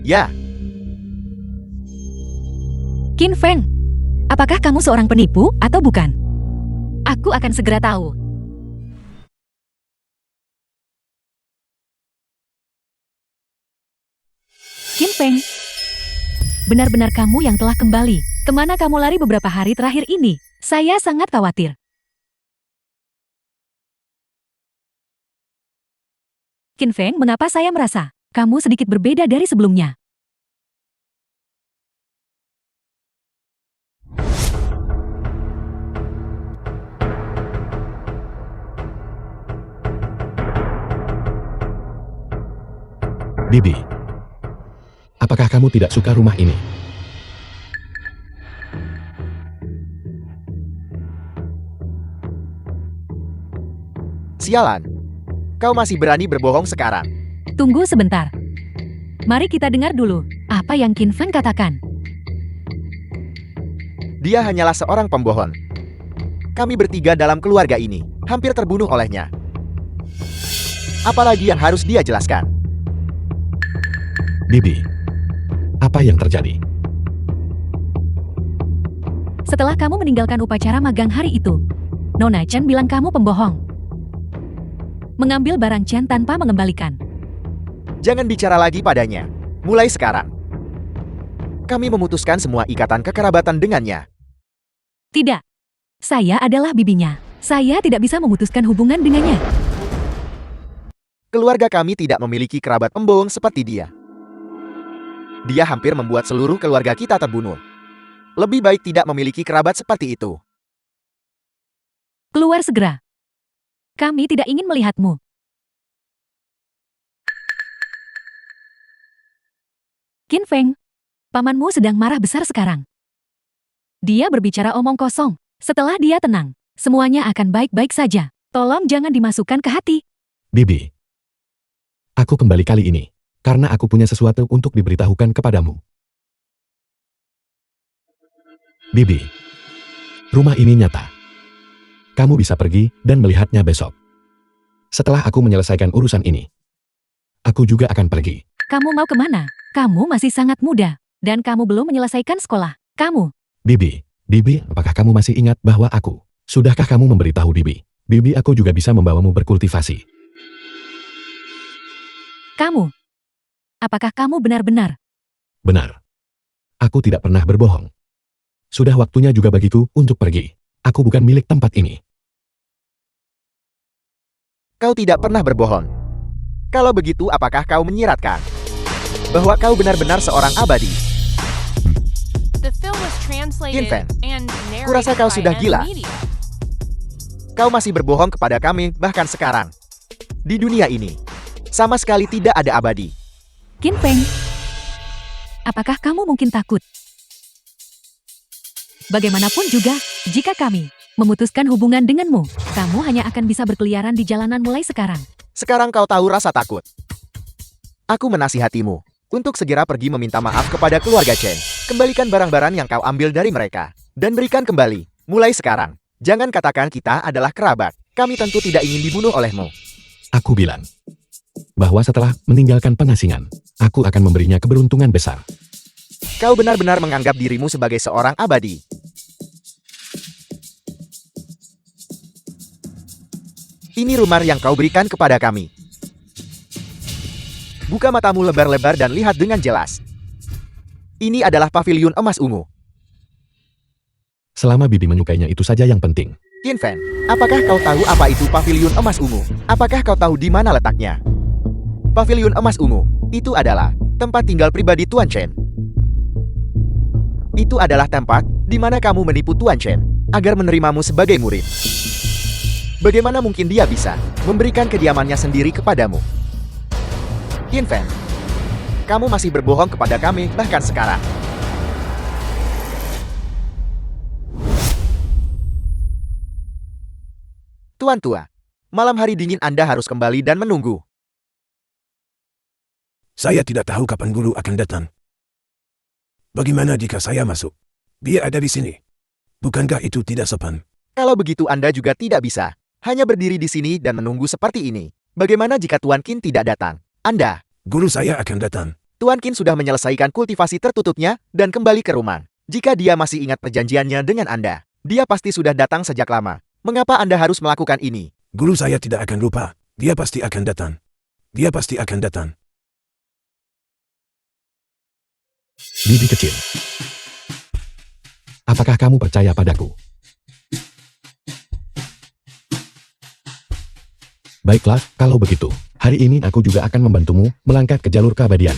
Ya, Qin Feng, apakah kamu seorang penipu atau bukan? Aku akan segera tahu. Qin Feng, benar-benar kamu yang telah kembali. Kemana kamu lari beberapa hari terakhir ini? Saya sangat khawatir. Qin Feng, mengapa saya merasa kamu sedikit berbeda dari sebelumnya? Bibi, apakah kamu tidak suka rumah ini? sialan. Kau masih berani berbohong sekarang. Tunggu sebentar. Mari kita dengar dulu apa yang Qin Feng katakan. Dia hanyalah seorang pembohong. Kami bertiga dalam keluarga ini hampir terbunuh olehnya. Apalagi yang harus dia jelaskan? Bibi, apa yang terjadi? Setelah kamu meninggalkan upacara magang hari itu, Nona Chen bilang kamu pembohong. Mengambil barang Chen tanpa mengembalikan. Jangan bicara lagi padanya. Mulai sekarang, kami memutuskan semua ikatan kekerabatan dengannya. Tidak. Saya adalah bibinya. Saya tidak bisa memutuskan hubungan dengannya. Keluarga kami tidak memiliki kerabat pembohong seperti dia. Dia hampir membuat seluruh keluarga kita terbunuh. Lebih baik tidak memiliki kerabat seperti itu. Keluar segera. Kami tidak ingin melihatmu. Qin Feng, pamanmu sedang marah besar sekarang. Dia berbicara omong kosong. Setelah dia tenang, semuanya akan baik-baik saja. Tolong jangan dimasukkan ke hati. Bibi. Aku kembali kali ini, karena aku punya sesuatu untuk diberitahukan kepadamu. Bibi. Rumah ini nyata. Kamu bisa pergi dan melihatnya besok. Setelah aku menyelesaikan urusan ini, aku juga akan pergi. Kamu mau kemana? Kamu masih sangat muda, dan kamu belum menyelesaikan sekolah. Kamu, Bibi, apakah kamu masih ingat bahwa aku? Sudahkah kamu memberitahu Bibi? Bibi, aku juga bisa membawamu berkultivasi. kamu. Apakah kamu benar-benar? Benar. Aku tidak pernah berbohong. Sudah waktunya juga bagiku untuk pergi. Aku bukan milik tempat ini. Kau tidak pernah berbohong. Kalau begitu, apakah kau menyiratkan bahwa kau benar-benar seorang abadi? The film was translated Qin Feng, and narrated kurasa kau by sudah N gila. Media. Kau masih berbohong kepada kami bahkan sekarang. Di dunia ini, sama sekali tidak ada abadi. Qin Feng, apakah kamu mungkin takut? Bagaimanapun juga, jika kami memutuskan hubungan denganmu, kamu hanya akan bisa berkeliaran di jalanan mulai sekarang. Sekarang kau tahu rasa takut. Aku menasihatimu untuk segera pergi meminta maaf kepada keluarga Chen. Kembalikan barang-barang yang kau ambil dari mereka. Dan berikan kembali, mulai sekarang. Jangan katakan kita adalah kerabat. Kami tentu tidak ingin dibunuh olehmu. Aku bilang bahwa setelah meninggalkan pengasingan, aku akan memberinya keberuntungan besar. Kau benar-benar menganggap dirimu sebagai seorang abadi. Ini rumah yang kau berikan kepada kami. Buka matamu lebar-lebar dan lihat dengan jelas. Ini adalah paviliun emas ungu. Selama Bibi menyukainya itu saja yang penting. Qin Feng, apakah kau tahu apa itu paviliun emas ungu? Apakah kau tahu di mana letaknya? Paviliun emas ungu, itu adalah tempat tinggal pribadi Tuan Chen. Itu adalah tempat di mana kamu menipu Tuan Chen agar menerimamu sebagai murid. Bagaimana mungkin dia bisa memberikan kediamannya sendiri kepadamu? Qin Feng, kamu masih berbohong kepada kami bahkan sekarang. Tuan tua, malam hari dingin Anda harus kembali dan menunggu. Saya tidak tahu kapan guru akan datang. Bagaimana jika saya masuk? Dia ada di sini. Bukankah itu tidak sopan? Kalau begitu Anda juga tidak bisa. Hanya berdiri di sini dan menunggu seperti ini. Bagaimana jika Tuan Qin tidak datang? Anda, Guru saya akan datang. Tuan Qin sudah menyelesaikan kultivasi tertutupnya dan kembali ke rumah. Jika dia masih ingat perjanjiannya dengan Anda, dia pasti sudah datang sejak lama. Mengapa Anda harus melakukan ini? Guru saya tidak akan lupa. Dia pasti akan datang. Dia pasti akan datang. Bibi kecil. Apakah kamu percaya padaku? Baiklah, kalau begitu, hari ini aku juga akan membantumu melangkah ke jalur keabadian.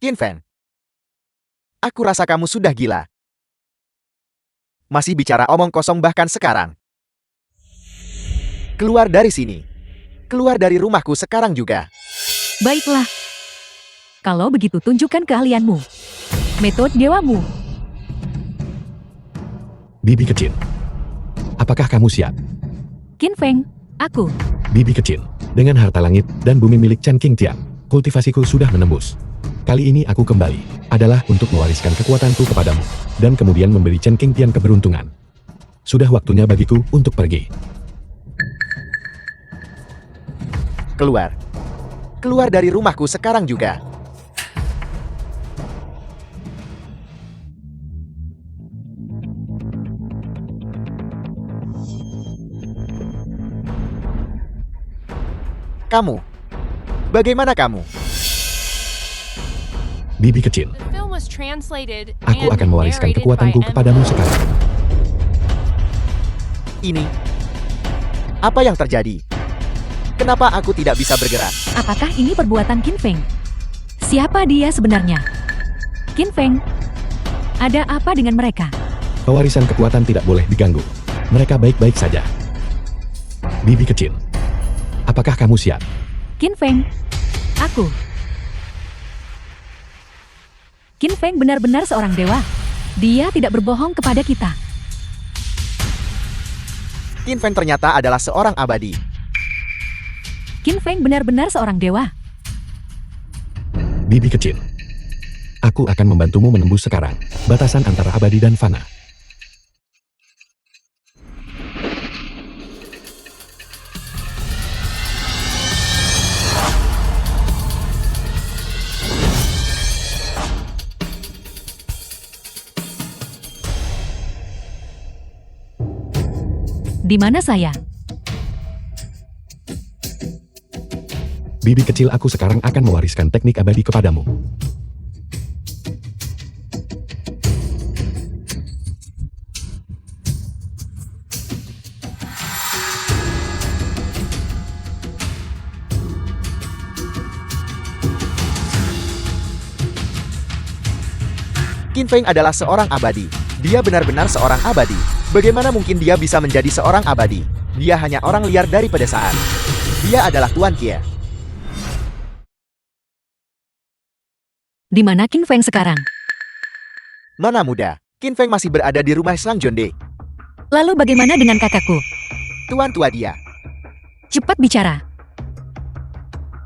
Qin Feng, aku rasa kamu sudah gila. Masih bicara omong kosong bahkan sekarang. Keluar dari sini. Keluar dari rumahku sekarang juga. Baiklah. Kalau begitu tunjukkan keahlianmu. Metode dewamu. Bibi kecil. Apakah kamu siap? Qin Feng, aku. Bibi kecil, dengan harta langit dan bumi milik Chen Qingtian, kultivasiku sudah menembus. Kali ini aku kembali, adalah untuk mewariskan kekuatanku kepadamu, dan kemudian memberi Chen Qingtian keberuntungan. Sudah waktunya bagiku untuk pergi. Keluar. Keluar dari rumahku sekarang juga. Kamu. Bagaimana kamu? Bibi kecil, The film was translated aku and akan mewariskan narrated kekuatanku by kepadamu M. sekarang. Ini. Apa yang terjadi? Kenapa aku tidak bisa bergerak? Apakah ini perbuatan Qin Feng? Siapa dia sebenarnya? Qin Feng? Ada apa dengan mereka? Pewarisan kekuatan tidak boleh diganggu. Mereka baik-baik saja. Bibi kecil, apakah kamu siap? Qin Feng? Aku. Qin Feng benar-benar seorang dewa. Dia tidak berbohong kepada kita. Qin Feng ternyata adalah seorang abadi. Qin Feng benar-benar seorang dewa. Bibi kecil, aku akan membantumu menembus sekarang batasan antara abadi dan fana. Di mana saya? Bibi kecil, aku sekarang akan mewariskan teknik abadi kepadamu. Qin Feng adalah seorang abadi. Dia benar-benar seorang abadi. Bagaimana mungkin dia bisa menjadi seorang abadi? Dia hanya orang liar dari pedesaan. Dia adalah Tuan Kia. Di mana Qin Feng sekarang? Nona muda, Qin Feng masih berada di rumah Sang Jonde. Lalu bagaimana dengan kakakku? Tuan tua dia. Cepat bicara.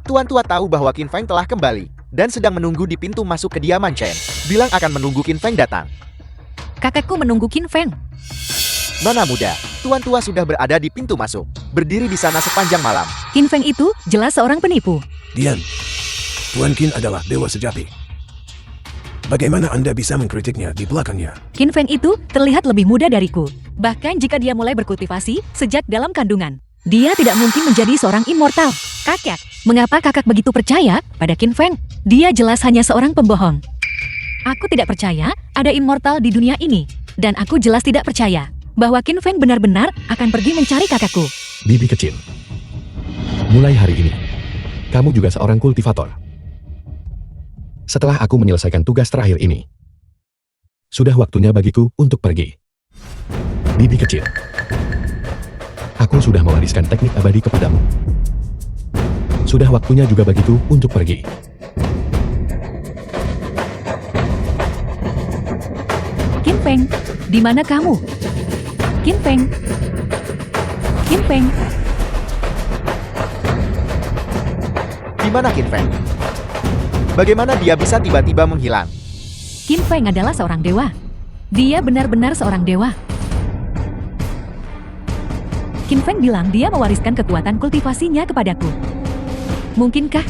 Tuan tua tahu bahwa Qin Feng telah kembali dan sedang menunggu di pintu masuk kediaman Chen. Bilang akan menunggu Qin Feng datang. Kakakku menunggu Qin Feng. Nona muda, Tuan tua sudah berada di pintu masuk, berdiri di sana sepanjang malam. Qin Feng itu jelas seorang penipu. Diam. Tuan Qin adalah dewa sejati. Bagaimana Anda bisa mengkritiknya di belakangnya? Qin Feng itu terlihat lebih muda dariku. Bahkan jika dia mulai berkultivasi sejak dalam kandungan. Dia tidak mungkin menjadi seorang immortal. Kakek, mengapa kakak begitu percaya pada Qin Feng? Dia jelas hanya seorang pembohong. Aku tidak percaya ada immortal di dunia ini. Dan aku jelas tidak percaya bahwa Qin Feng benar-benar akan pergi mencari kakakku. Bibi kecil, mulai hari ini, kamu juga seorang kultivator. Setelah aku menyelesaikan tugas terakhir ini, sudah waktunya bagiku untuk pergi. Bibi kecil, aku sudah mewariskan teknik abadi kepadamu. Sudah waktunya juga bagiku untuk pergi. Qin Feng, di mana kamu? Qin Feng. Qin Feng. Di mana Qin Feng? Bagaimana dia bisa tiba-tiba menghilang? Qin Feng adalah seorang dewa. Dia benar-benar seorang dewa. Qin Feng bilang dia mewariskan kekuatan kultivasinya kepadaku. Mungkinkah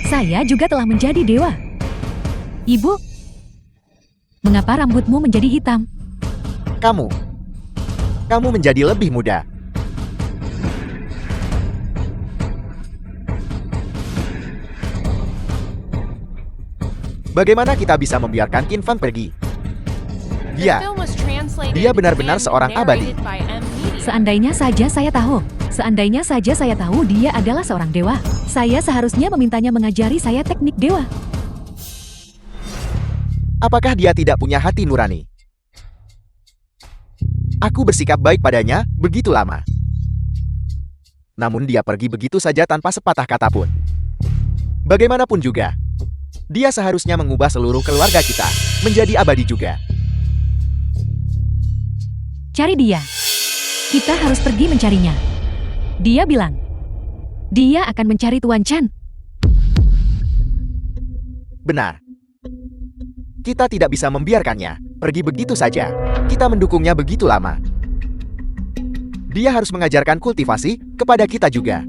saya juga telah menjadi dewa? Ibu, mengapa rambutmu menjadi hitam? Kamu menjadi lebih muda. Bagaimana kita bisa membiarkan Qin Feng pergi? The Dia, film was translated dia benar-benar and seorang abadi. narrated by M. Media. Seandainya saja saya tahu. Seandainya saja saya tahu dia adalah seorang dewa. Saya seharusnya memintanya mengajari saya teknik dewa. apakah dia tidak punya hati nurani? Aku bersikap baik padanya begitu lama. Namun dia pergi begitu saja tanpa sepatah kata pun. Bagaimanapun juga, dia seharusnya mengubah seluruh keluarga kita menjadi abadi juga. Cari dia. Kita harus pergi mencarinya. Dia bilang, dia akan mencari Tuan Chan. Benar. Kita tidak bisa membiarkannya pergi begitu saja. Kita mendukungnya begitu lama. Dia harus mengajarkan kultivasi kepada kita juga.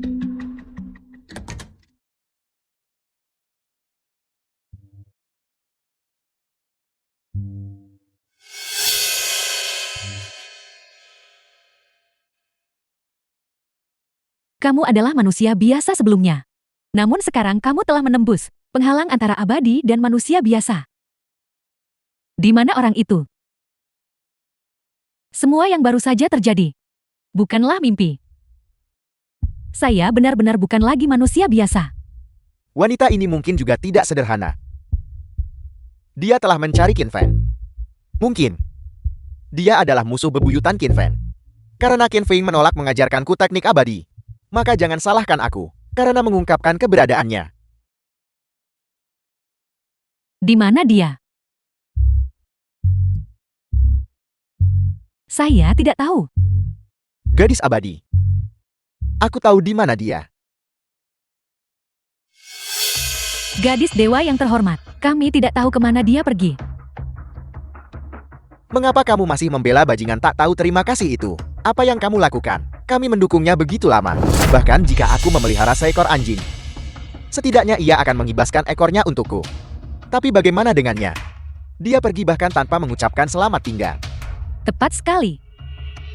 kamu adalah manusia biasa sebelumnya. Namun sekarang kamu telah menembus penghalang antara abadi dan manusia biasa. Di mana orang itu? Semua yang baru saja terjadi bukanlah mimpi. Saya benar-benar bukan lagi manusia biasa. Wanita ini mungkin juga tidak sederhana. Dia telah mencari Qin Feng. Mungkin dia adalah musuh bebuyutan Qin Feng. Karena Qin Feng menolak mengajarkanku teknik abadi, maka jangan salahkan aku karena mengungkapkan keberadaannya. Di mana dia? Saya tidak tahu. Gadis abadi. Aku tahu di mana dia. Gadis dewa yang terhormat, kami tidak tahu kemana dia pergi. Mengapa kamu masih membela bajingan tak tahu terima kasih itu? Apa yang kamu lakukan? Kami mendukungnya begitu lama. Bahkan jika aku memelihara seekor anjing, setidaknya ia akan mengibaskan ekornya untukku. Tapi bagaimana dengannya? Dia pergi bahkan tanpa mengucapkan selamat tinggal. Tepat sekali.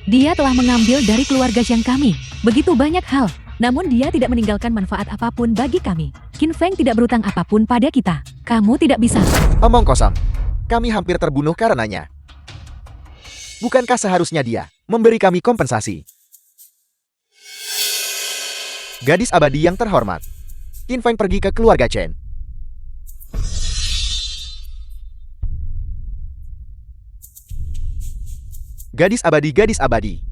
Dia telah mengambil dari keluarga Xiang kami begitu banyak hal. Namun dia tidak meninggalkan manfaat apapun bagi kami. Qin Feng tidak berutang apapun pada kita. Kamu tidak bisa. Omong kosong. Kami hampir terbunuh karenanya. Bukankah seharusnya dia memberi kami kompensasi? Gadis abadi yang terhormat. Qin Feng pergi ke keluarga Chen. Gadis abadi.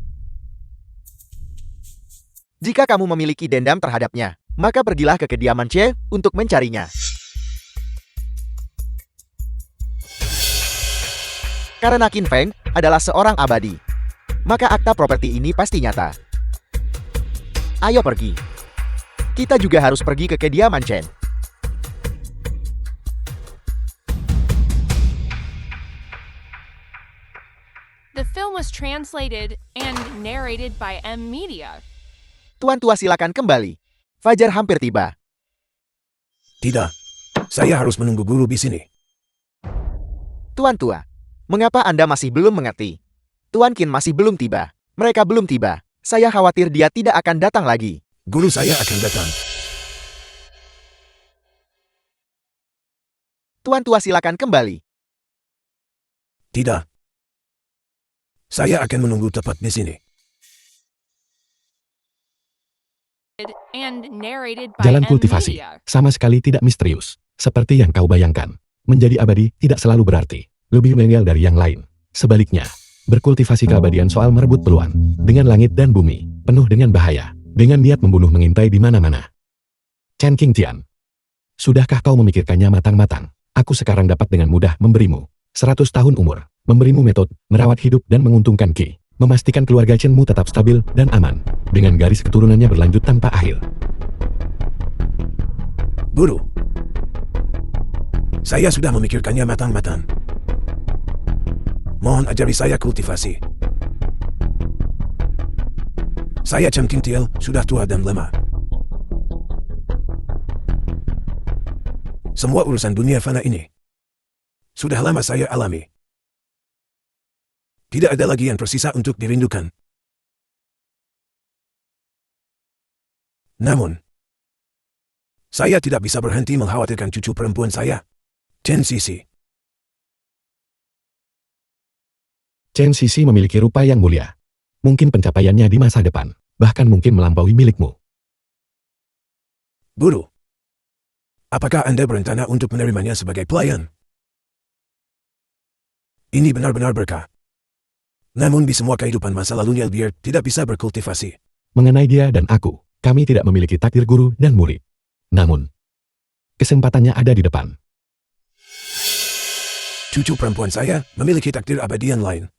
Jika kamu memiliki dendam terhadapnya, maka pergilah ke kediaman Che untuk mencarinya. Karena Qin Feng adalah seorang abadi, maka akta properti ini pasti nyata. Ayo pergi. Kita juga harus pergi ke kediaman Chen. The film was translated and narrated by M Media. Tuan tua silakan kembali. Fajar hampir tiba. Tidak. Saya harus menunggu guru di sini. Tuan tua, mengapa Anda masih belum mengerti? Tuan Qin masih belum tiba. Mereka belum tiba. Saya khawatir dia tidak akan datang lagi. Guru saya akan datang. Tuan tua silakan kembali. Tidak. Saya akan menunggu tepat di sini. And narrated by Jalan M kultivasi Media. sama sekali tidak misterius, seperti yang kau bayangkan. Menjadi abadi tidak selalu berarti lebih meninggal dari yang lain. Sebaliknya, berkultivasi keabadian soal merebut peluang dengan langit dan bumi, penuh dengan bahaya, dengan niat membunuh mengintai di mana-mana. Chen Qingtian, sudahkah kau memikirkannya matang-matang? Aku sekarang dapat dengan mudah memberimu 100 tahun umur, memberimu metode merawat hidup dan menguntungkan Qi. Memastikan keluarga Chenmu tetap stabil dan aman, dengan garis keturunannya berlanjut tanpa akhir. Guru. Saya sudah memikirkannya matang-matang. Mohon ajari saya kultivasi. Saya Chen Qingtian sudah tua dan lemah. Semua urusan dunia fana ini sudah lama saya alami. Tidak ada lagi yang tersisa untuk dirindukan. Namun, saya tidak bisa berhenti mengkhawatirkan cucu perempuan saya, Chen Sisi. Chen Sisi memiliki rupa yang mulia. Mungkin pencapaiannya di masa depan, bahkan mungkin melampaui milikmu. Guru, apakah Anda berencana untuk menerimanya sebagai pelayan? Ini benar-benar berkah. Namun di semua kehidupan masa lalunya dia tidak bisa berkultivasi. Mengenai dia dan aku, kami tidak memiliki takdir guru dan murid. Namun, kesempatannya ada di depan. Cucu perempuan saya memiliki takdir abadi yang lain.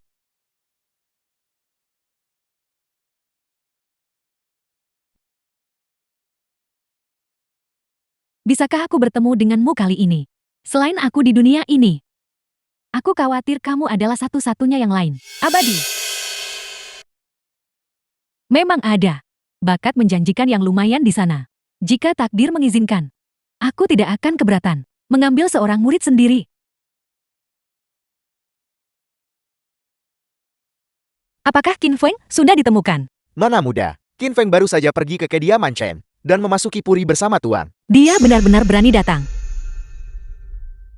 Bisakah aku bertemu denganmu kali ini? Selain aku di dunia ini, aku khawatir kamu adalah satu-satunya yang lain. Abadi. Memang ada bakat menjanjikan yang lumayan di sana. Jika takdir mengizinkan, aku tidak akan keberatan mengambil seorang murid sendiri. Apakah Qin Feng sudah ditemukan? Nona muda, Qin Feng baru saja pergi ke kediaman Chen dan memasuki puri bersama Tuan. Dia benar-benar berani datang.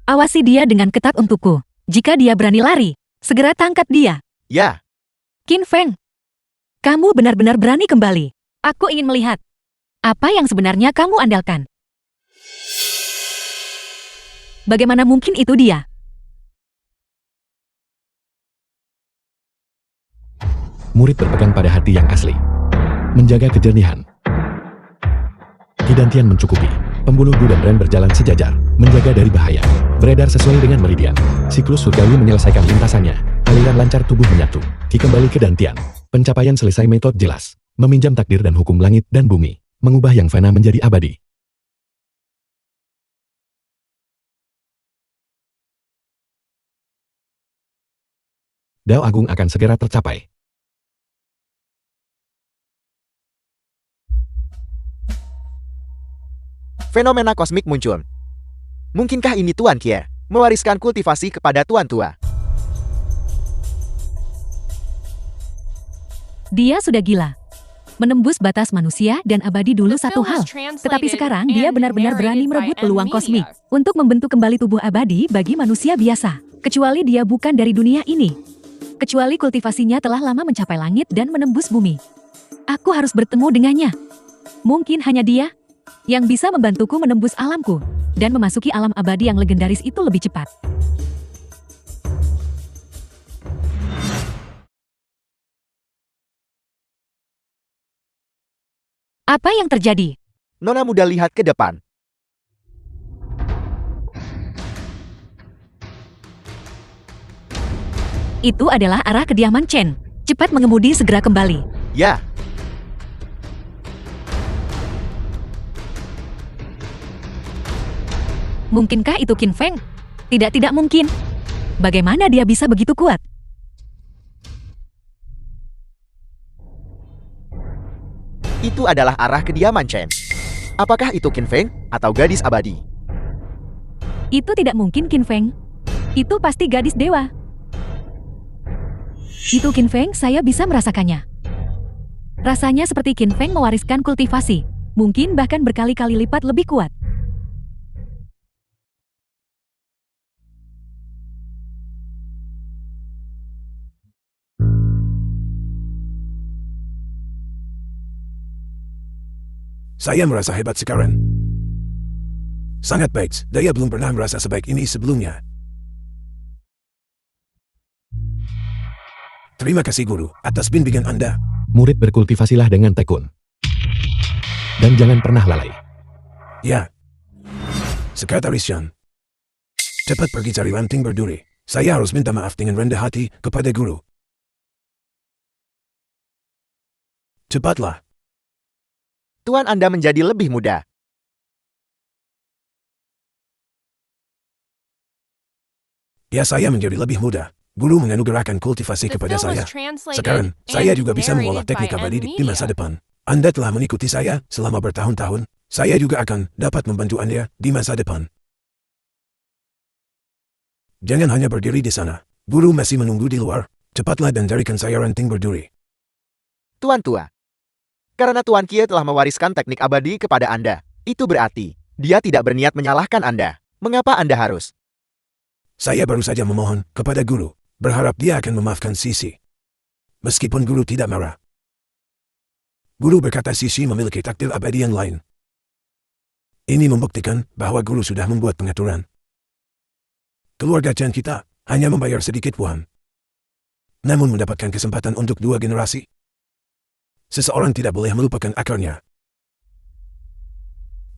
Awasi dia dengan ketat untukku. Jika dia berani lari, segera tangkap dia. Ya, Qin Feng, kamu benar-benar berani kembali. Aku ingin melihat apa yang sebenarnya kamu andalkan. Bagaimana mungkin itu dia? Murid berpegang pada hati yang asli. Menjaga kejernihan. Kidantian mencukupi. Pembuluh Du dan Ren berjalan sejajar. Menjaga dari bahaya. Beredar sesuai dengan meridian. Siklus surgawi menyelesaikan lintasannya. Aliran lancar tubuh menyatu. Ki kembali ke dantian. Pencapaian selesai metode jelas. Meminjam takdir dan hukum langit dan bumi. Mengubah yang fana menjadi abadi. Dao Agung akan segera tercapai. fenomena kosmik muncul. Mungkinkah ini Tuan Kie mewariskan kultivasi kepada Tuan Tua? Dia sudah gila. Menembus batas manusia dan abadi dulu satu hal. Tetapi sekarang dia benar-benar berani merebut peluang kosmik untuk membentuk kembali tubuh abadi bagi manusia biasa. Kecuali dia bukan dari dunia ini. Kecuali kultivasinya telah lama mencapai langit dan menembus bumi. Aku harus bertemu dengannya. Mungkin hanya dia yang bisa membantuku menembus alamku dan memasuki alam abadi yang legendaris itu lebih cepat. Apa yang terjadi? Nona muda lihat ke depan. Itu adalah arah kediaman Chen. Cepat mengemudi segera kembali. Ya, Mungkinkah itu Qin Feng? Tidak mungkin. Bagaimana dia bisa begitu kuat? itu adalah arah kediaman Chen. Apakah itu Qin Feng atau gadis abadi? Itu tidak mungkin Qin Feng. Itu pasti gadis dewa. Itu Qin Feng, saya bisa merasakannya. Rasanya seperti Qin Feng mewariskan kultivasi. Mungkin bahkan berkali-kali lipat lebih kuat. Saya merasa hebat sekarang. Sangat baik, dia belum pernah merasa sebaik ini sebelumnya. Terima kasih guru, atas bimbingan Anda. Murid berkultivasilah dengan tekun. Dan jangan pernah lalai. Ya. Sekretaris Shan. Cepat pergi cari ranting berduri. Saya harus minta maaf dengan rendah hati kepada guru. Cepatlah. Tuan Anda menjadi lebih muda. Ya, saya menjadi lebih muda. Guru menganugerahkan kultivasi kepada saya. Sekarang, saya juga bisa mengolah teknik abadi di masa depan. Anda telah mengikuti saya selama bertahun-tahun. Saya juga akan dapat membantu Anda di masa depan. Jangan hanya berdiri di sana. Guru masih menunggu di luar. Cepatlah dan carikan saya ranting berduri. Tuan Tua. Karena Tuan Kie telah mewariskan teknik abadi kepada Anda, itu berarti dia tidak berniat menyalahkan Anda. Mengapa Anda harus? Saya baru saja memohon kepada guru, berharap dia akan memaafkan Sisi. Meskipun guru tidak marah. Guru berkata Sisi memiliki takdir abadi yang lain. Ini membuktikan bahwa guru sudah membuat pengaturan. Keluarga Chen kita hanya membayar sedikit uang. Namun mendapatkan kesempatan untuk 2 generasi. Seseorang tidak boleh melupakan akarnya.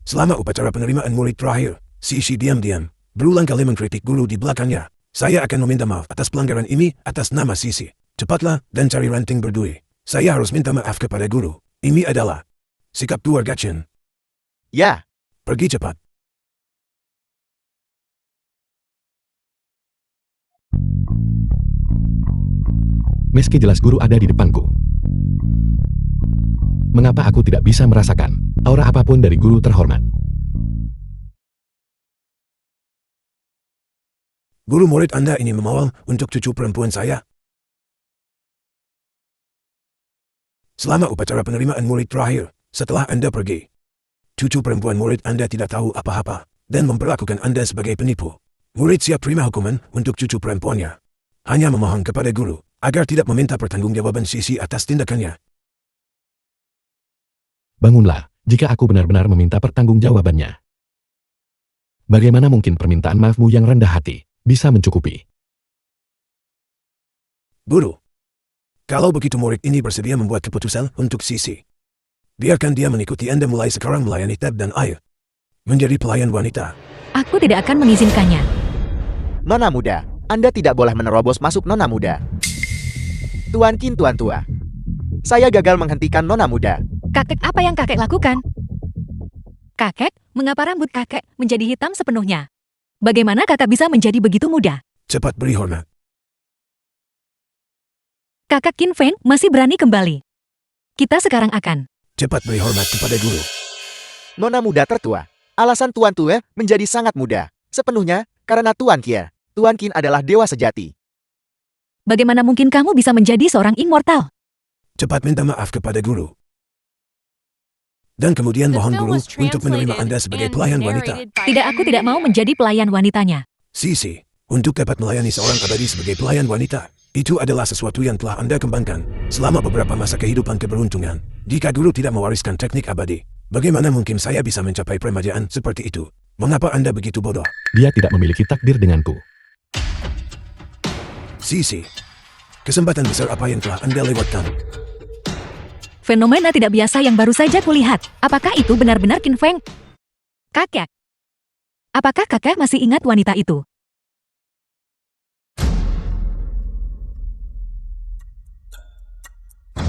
Selama upacara penerimaan murid terakhir, Sisi diam-diam berulang kali mengkritik guru di belakangnya. Saya akan meminta maaf atas pelanggaran ini atas nama Sisi. Cepatlah dan cari ranting berduri. Saya harus minta maaf kepada guru. Ini adalah sikap keluarga Chen. Ya, Pergi cepat. Meski jelas guru ada di depanku. Mengapa aku tidak bisa merasakan aura apapun dari guru terhormat? Guru murid Anda ini memawal untuk cucu perempuan saya. Selama upacara penerimaan murid terakhir, setelah Anda pergi, cucu perempuan murid Anda tidak tahu apa-apa dan memperlakukan Anda sebagai penipu. Murid siap terima hukuman untuk cucu perempuannya. Hanya memohon kepada guru agar tidak meminta pertanggungjawaban Sisi atas tindakannya. Bangunlah, jika aku benar-benar meminta pertanggungjawabannya. Bagaimana mungkin permintaan maafmu yang rendah hati bisa mencukupi? Guru, kalau begitu murid ini bersedia membuat keputusan untuk Sisi, biarkan dia mengikuti Anda mulai sekarang melayani tab dan air. Menjadi pelayan wanita. Aku tidak akan mengizinkannya. Nona muda, Anda tidak boleh menerobos masuk Nona muda. Tuan Qin Tuan Tua. Saya gagal menghentikan Nona muda. Kakek, apa yang kakek lakukan? Kakek, mengapa rambut kakek menjadi hitam sepenuhnya? Bagaimana kakak bisa menjadi begitu muda? Cepat beri hormat. Kakak Qin Feng masih berani kembali. Kita sekarang akan. Cepat beri hormat kepada guru. Nona muda tertua. Alasan Tuan Tua menjadi sangat muda. Sepenuhnya karena Tuan Kia. Tuan Qin adalah dewa sejati. Bagaimana mungkin kamu bisa menjadi seorang immortal? Cepat minta maaf kepada guru. Dan kemudian The mohon film guru was untuk menerima translated Anda sebagai and pelayan wanita. narrated by Tidak, aku tidak mau NVIDIA. menjadi pelayan wanitanya. Sisi, untuk dapat melayani seorang abadi sebagai pelayan wanita, itu adalah sesuatu yang telah Anda kembangkan selama beberapa masa kehidupan keberuntungan. Jika guru tidak mewariskan teknik abadi, bagaimana mungkin saya bisa mencapai peremajaan seperti itu? Mengapa Anda begitu bodoh? Dia tidak memiliki takdir denganku. Sisi, kesempatan besar apa yang telah Anda lewatkan? Fenomena tidak biasa yang baru saja kulihat. Apakah itu benar-benar Qin Feng? Kakek. Apakah kakek masih ingat wanita itu?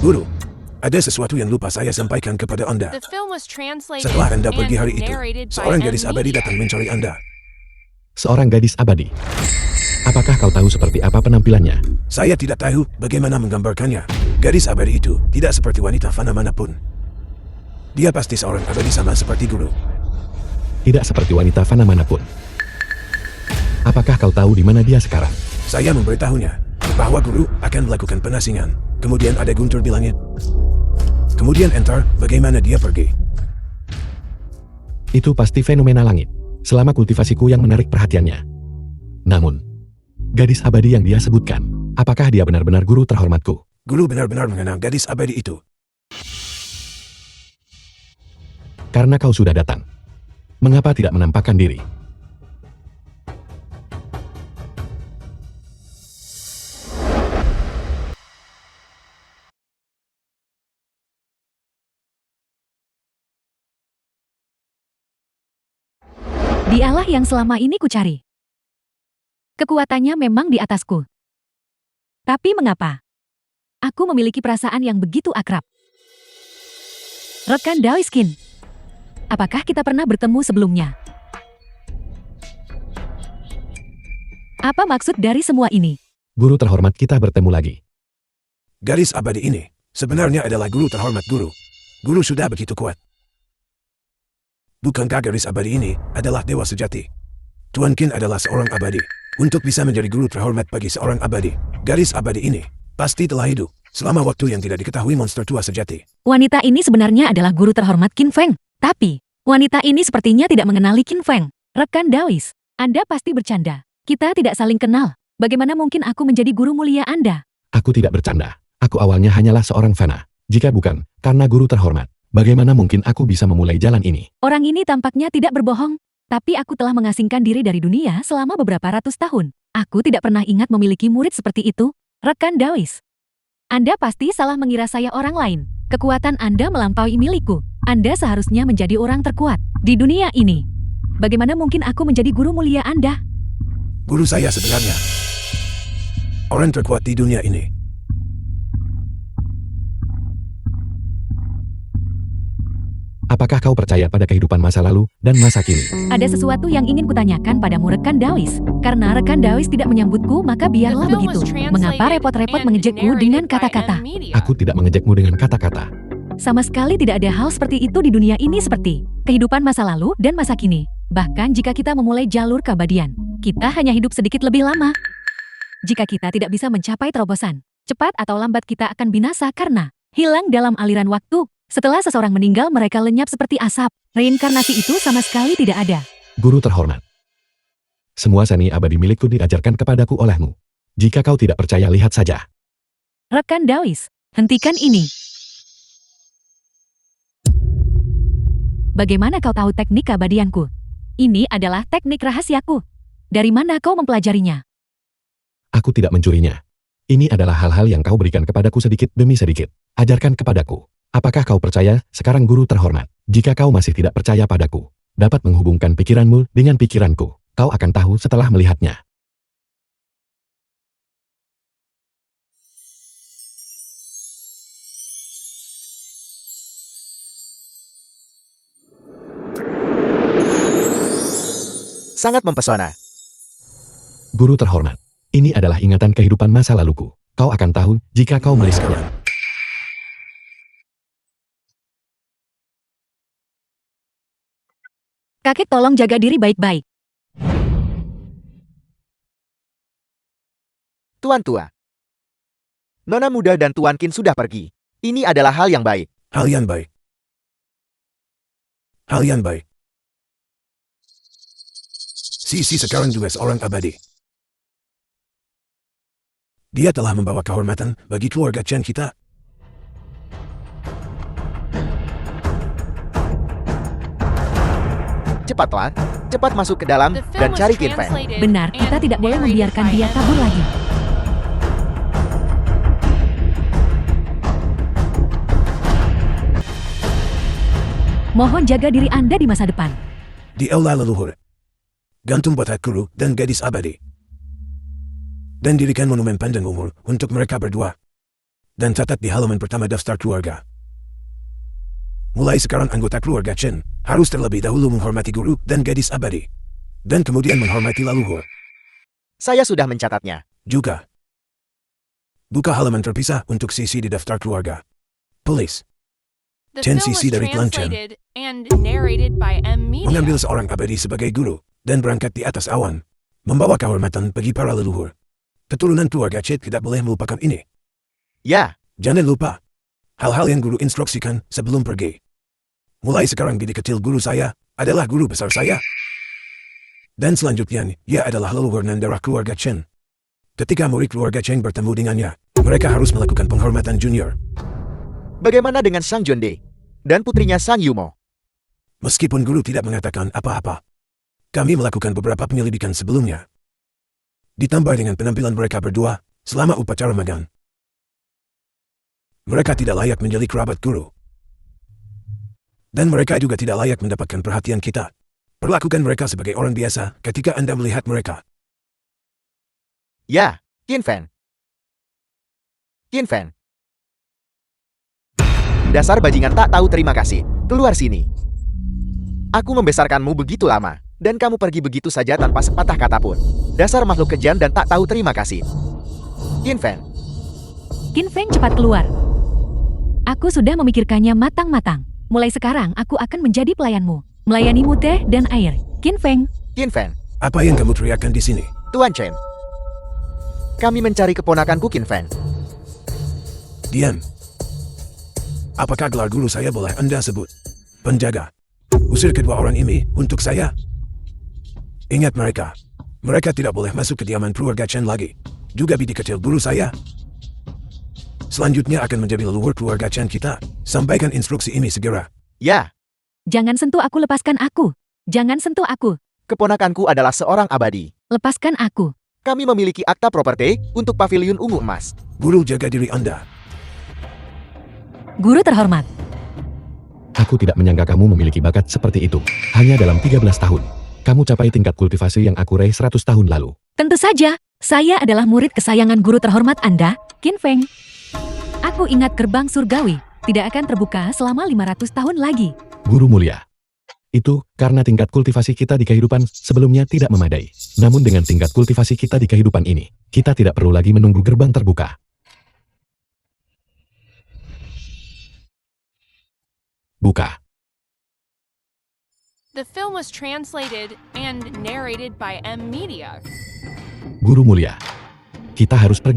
Guru, ada sesuatu yang lupa saya sampaikan kepada Anda. The film was translated Setelah Anda pergi hari and itu, narrated by seorang gadis abadi NVIDIA. datang mencari Anda. Seorang gadis abadi. Apakah kau tahu seperti apa penampilannya? Saya tidak tahu bagaimana menggambarkannya. Gadis abadi itu tidak seperti wanita fana manapun. Dia pasti seorang abadi sama seperti guru. Tidak seperti wanita fana manapun. Apakah kau tahu di mana dia sekarang? Saya memberitahunya bahwa guru akan melakukan penasingan. Kemudian ada guntur di langit. Kemudian entar bagaimana dia pergi. Itu pasti fenomena langit. Selama kultivasiku yang menarik perhatiannya. Namun, gadis abadi yang dia sebutkan, apakah dia benar-benar guru terhormatku? Guru benar-benar mengenal gadis abadi itu. Karena kau sudah datang. Mengapa tidak menampakkan diri? Dialah yang selama ini kucari. Kekuatannya memang di atasku. Tapi mengapa? Aku memiliki perasaan yang begitu akrab. Rekan Daoiskin. Apakah kita pernah bertemu sebelumnya? Apa maksud dari semua ini? Guru terhormat, kita bertemu lagi. Gadis abadi ini sebenarnya adalah guru terhormat guru. Guru sudah begitu kuat. Bukankah gadis abadi ini adalah dewa sejati? Tuan Qin adalah seorang abadi. Untuk bisa menjadi guru terhormat bagi seorang abadi, gadis abadi ini pasti telah hidup selama waktu yang tidak diketahui monster tua sejati. Wanita ini sebenarnya adalah guru terhormat Qin Feng. Tapi, wanita ini sepertinya tidak mengenali Qin Feng. Rekan Daois, Anda pasti bercanda. Kita tidak saling kenal. Bagaimana mungkin aku menjadi guru mulia Anda? Aku tidak bercanda. Aku awalnya hanyalah seorang fana. Jika bukan, karena guru terhormat, bagaimana mungkin aku bisa memulai jalan ini? Orang ini tampaknya tidak berbohong. Tapi aku telah mengasingkan diri dari dunia selama beberapa ratus tahun. Aku tidak pernah ingat memiliki murid seperti itu. Rekan Daois, Anda pasti salah mengira saya orang lain. Kekuatan Anda melampaui milikku. Anda seharusnya menjadi orang terkuat di dunia ini. Bagaimana mungkin aku menjadi guru mulia Anda? Guru saya sebenarnya orang terkuat di dunia ini. Apakah kau percaya pada kehidupan masa lalu dan masa kini? Ada sesuatu yang ingin kutanyakan padamu rekan Daois. Karena rekan Daois tidak menyambutku, maka The biarlah film begitu. was translated Mengapa repot-repot and mengejekku dengan narrated by kata-kata? NVIDIA. Aku tidak mengejekmu dengan kata-kata. Sama sekali tidak ada hal seperti itu di dunia ini seperti kehidupan masa lalu dan masa kini. Bahkan jika kita memulai jalur keabadian, kita hanya hidup sedikit lebih lama. Jika kita tidak bisa mencapai terobosan, cepat atau lambat kita akan binasa karena hilang dalam aliran waktu. Setelah seseorang meninggal, mereka lenyap seperti asap. Reinkarnasi itu sama sekali tidak ada. Guru terhormat. Semua seni abadi milikku diajarkan kepadaku olehmu. Jika kau tidak percaya, lihat saja. Rekan Dawis, hentikan ini. Bagaimana kau tahu teknik keabadianku? Ini adalah teknik rahasiaku. Dari mana kau mempelajarinya? Aku tidak mencurinya. Ini adalah hal-hal yang kau berikan kepadaku sedikit demi sedikit. Ajarkan kepadaku. Apakah kau percaya sekarang guru terhormat? Jika kau masih tidak percaya padaku, dapat menghubungkan pikiranmu dengan pikiranku. Kau akan tahu setelah melihatnya. Sangat mempesona. Guru terhormat, ini adalah ingatan kehidupan masa laluku. Kau akan tahu jika kau melihatnya. Kakek, tolong jaga diri baik-baik. Tuan tua. Nona muda dan Tuan Qin sudah pergi. Ini adalah hal yang baik. Hal yang baik. Hal yang baik. Sisi sekarang juga seorang abadi. Dia telah membawa kehormatan bagi keluarga Chen kita. Cepat, Tuan. Cepat masuk ke dalam The film dan was cari Qin Feng. translated Benar, kita and tidak boleh narrated membiarkan by dia M. kabur lagi. Mohon jaga diri Anda di masa depan. Di aula leluhur. Gantung Batak Guru dan gadis abadi. Dan dirikan monumen panjang umur untuk mereka berdua. Dan catat di halaman pertama daftar keluarga. Mulai sekarang anggota keluarga Chen harus terlebih dahulu menghormati guru dan gadis abadi. Dan kemudian menghormati leluhur. Saya sudah mencatatnya. Juga. Buka halaman terpisah untuk sisi di daftar keluarga. Police. The Chen film Sisi was dari Klan Chen. translated and narrated by M. Media. Mengambil seorang abadi sebagai guru dan berangkat di atas awan. Membawa kehormatan bagi para leluhur. Keturunan keluarga Chen tidak boleh melupakan ini. Ya, Jangan lupa. Hal-hal yang guru instruksikan sebelum pergi. Mulai sekarang bidik kecil guru saya adalah guru besar saya. Dan selanjutnya, ia adalah leluhur dan darah keluarga Chen. Ketika murid keluarga Chen bertemu dengannya, mereka harus melakukan penghormatan junior. bagaimana dengan Sang Jonde dan putrinya Sang Yumo? Meskipun guru tidak mengatakan apa-apa, kami melakukan beberapa penyelidikan sebelumnya. Ditambah dengan penampilan mereka berdua selama upacara magang. Mereka tidak layak menjadi kerabat guru. Dan mereka juga tidak layak mendapatkan perhatian kita. Perlakukan mereka sebagai orang biasa ketika Anda melihat mereka. Ya, Qin Feng. Qin Feng. Dasar bajingan tak tahu terima kasih. Keluar sini. Aku membesarkanmu begitu lama, dan kamu pergi begitu saja tanpa sepatah kata pun. Dasar makhluk kejam dan tak tahu terima kasih. Qin Feng. Qin Feng, cepat keluar. Aku sudah memikirkannya matang-matang. Mulai sekarang aku akan menjadi pelayanmu. Melayanimu teh dan air. Qin Feng. Qin Feng. Apa yang kamu teriakkan di sini? Tuan Chen. Kami mencari keponakanku Qin Feng. Diam. Apakah gelar guru saya boleh Anda sebut? Penjaga. Usir kedua orang ini untuk saya. Ingat mereka. Mereka tidak boleh masuk kediaman keluarga Chen lagi. Juga bidik kecil guru saya. Selanjutnya akan menjadi leluhur keluarga Chen kita. Sampaikan instruksi ini segera. Ya, Jangan sentuh aku, lepaskan aku. Jangan sentuh aku. keponakanku adalah seorang abadi. Lepaskan aku. Kami memiliki akta properti untuk pavilion ungu emas. Guru, jaga diri Anda. Guru terhormat. Aku tidak menyangka kamu memiliki bakat seperti itu. Hanya dalam 13 tahun, kamu capai tingkat kultivasi yang aku raih 100 tahun lalu. Tentu saja, saya adalah murid kesayangan guru terhormat Anda, Qin Feng. Aku ingat gerbang surgawi tidak akan terbuka selama 500 tahun lagi. Guru mulia. Itu karena tingkat kultivasi kita di kehidupan sebelumnya tidak memadai. Namun dengan tingkat kultivasi kita di kehidupan ini, kita tidak perlu lagi menunggu gerbang terbuka. Buka. The film was translated and narrated by M. Media. Guru mulia. Kita harus pergi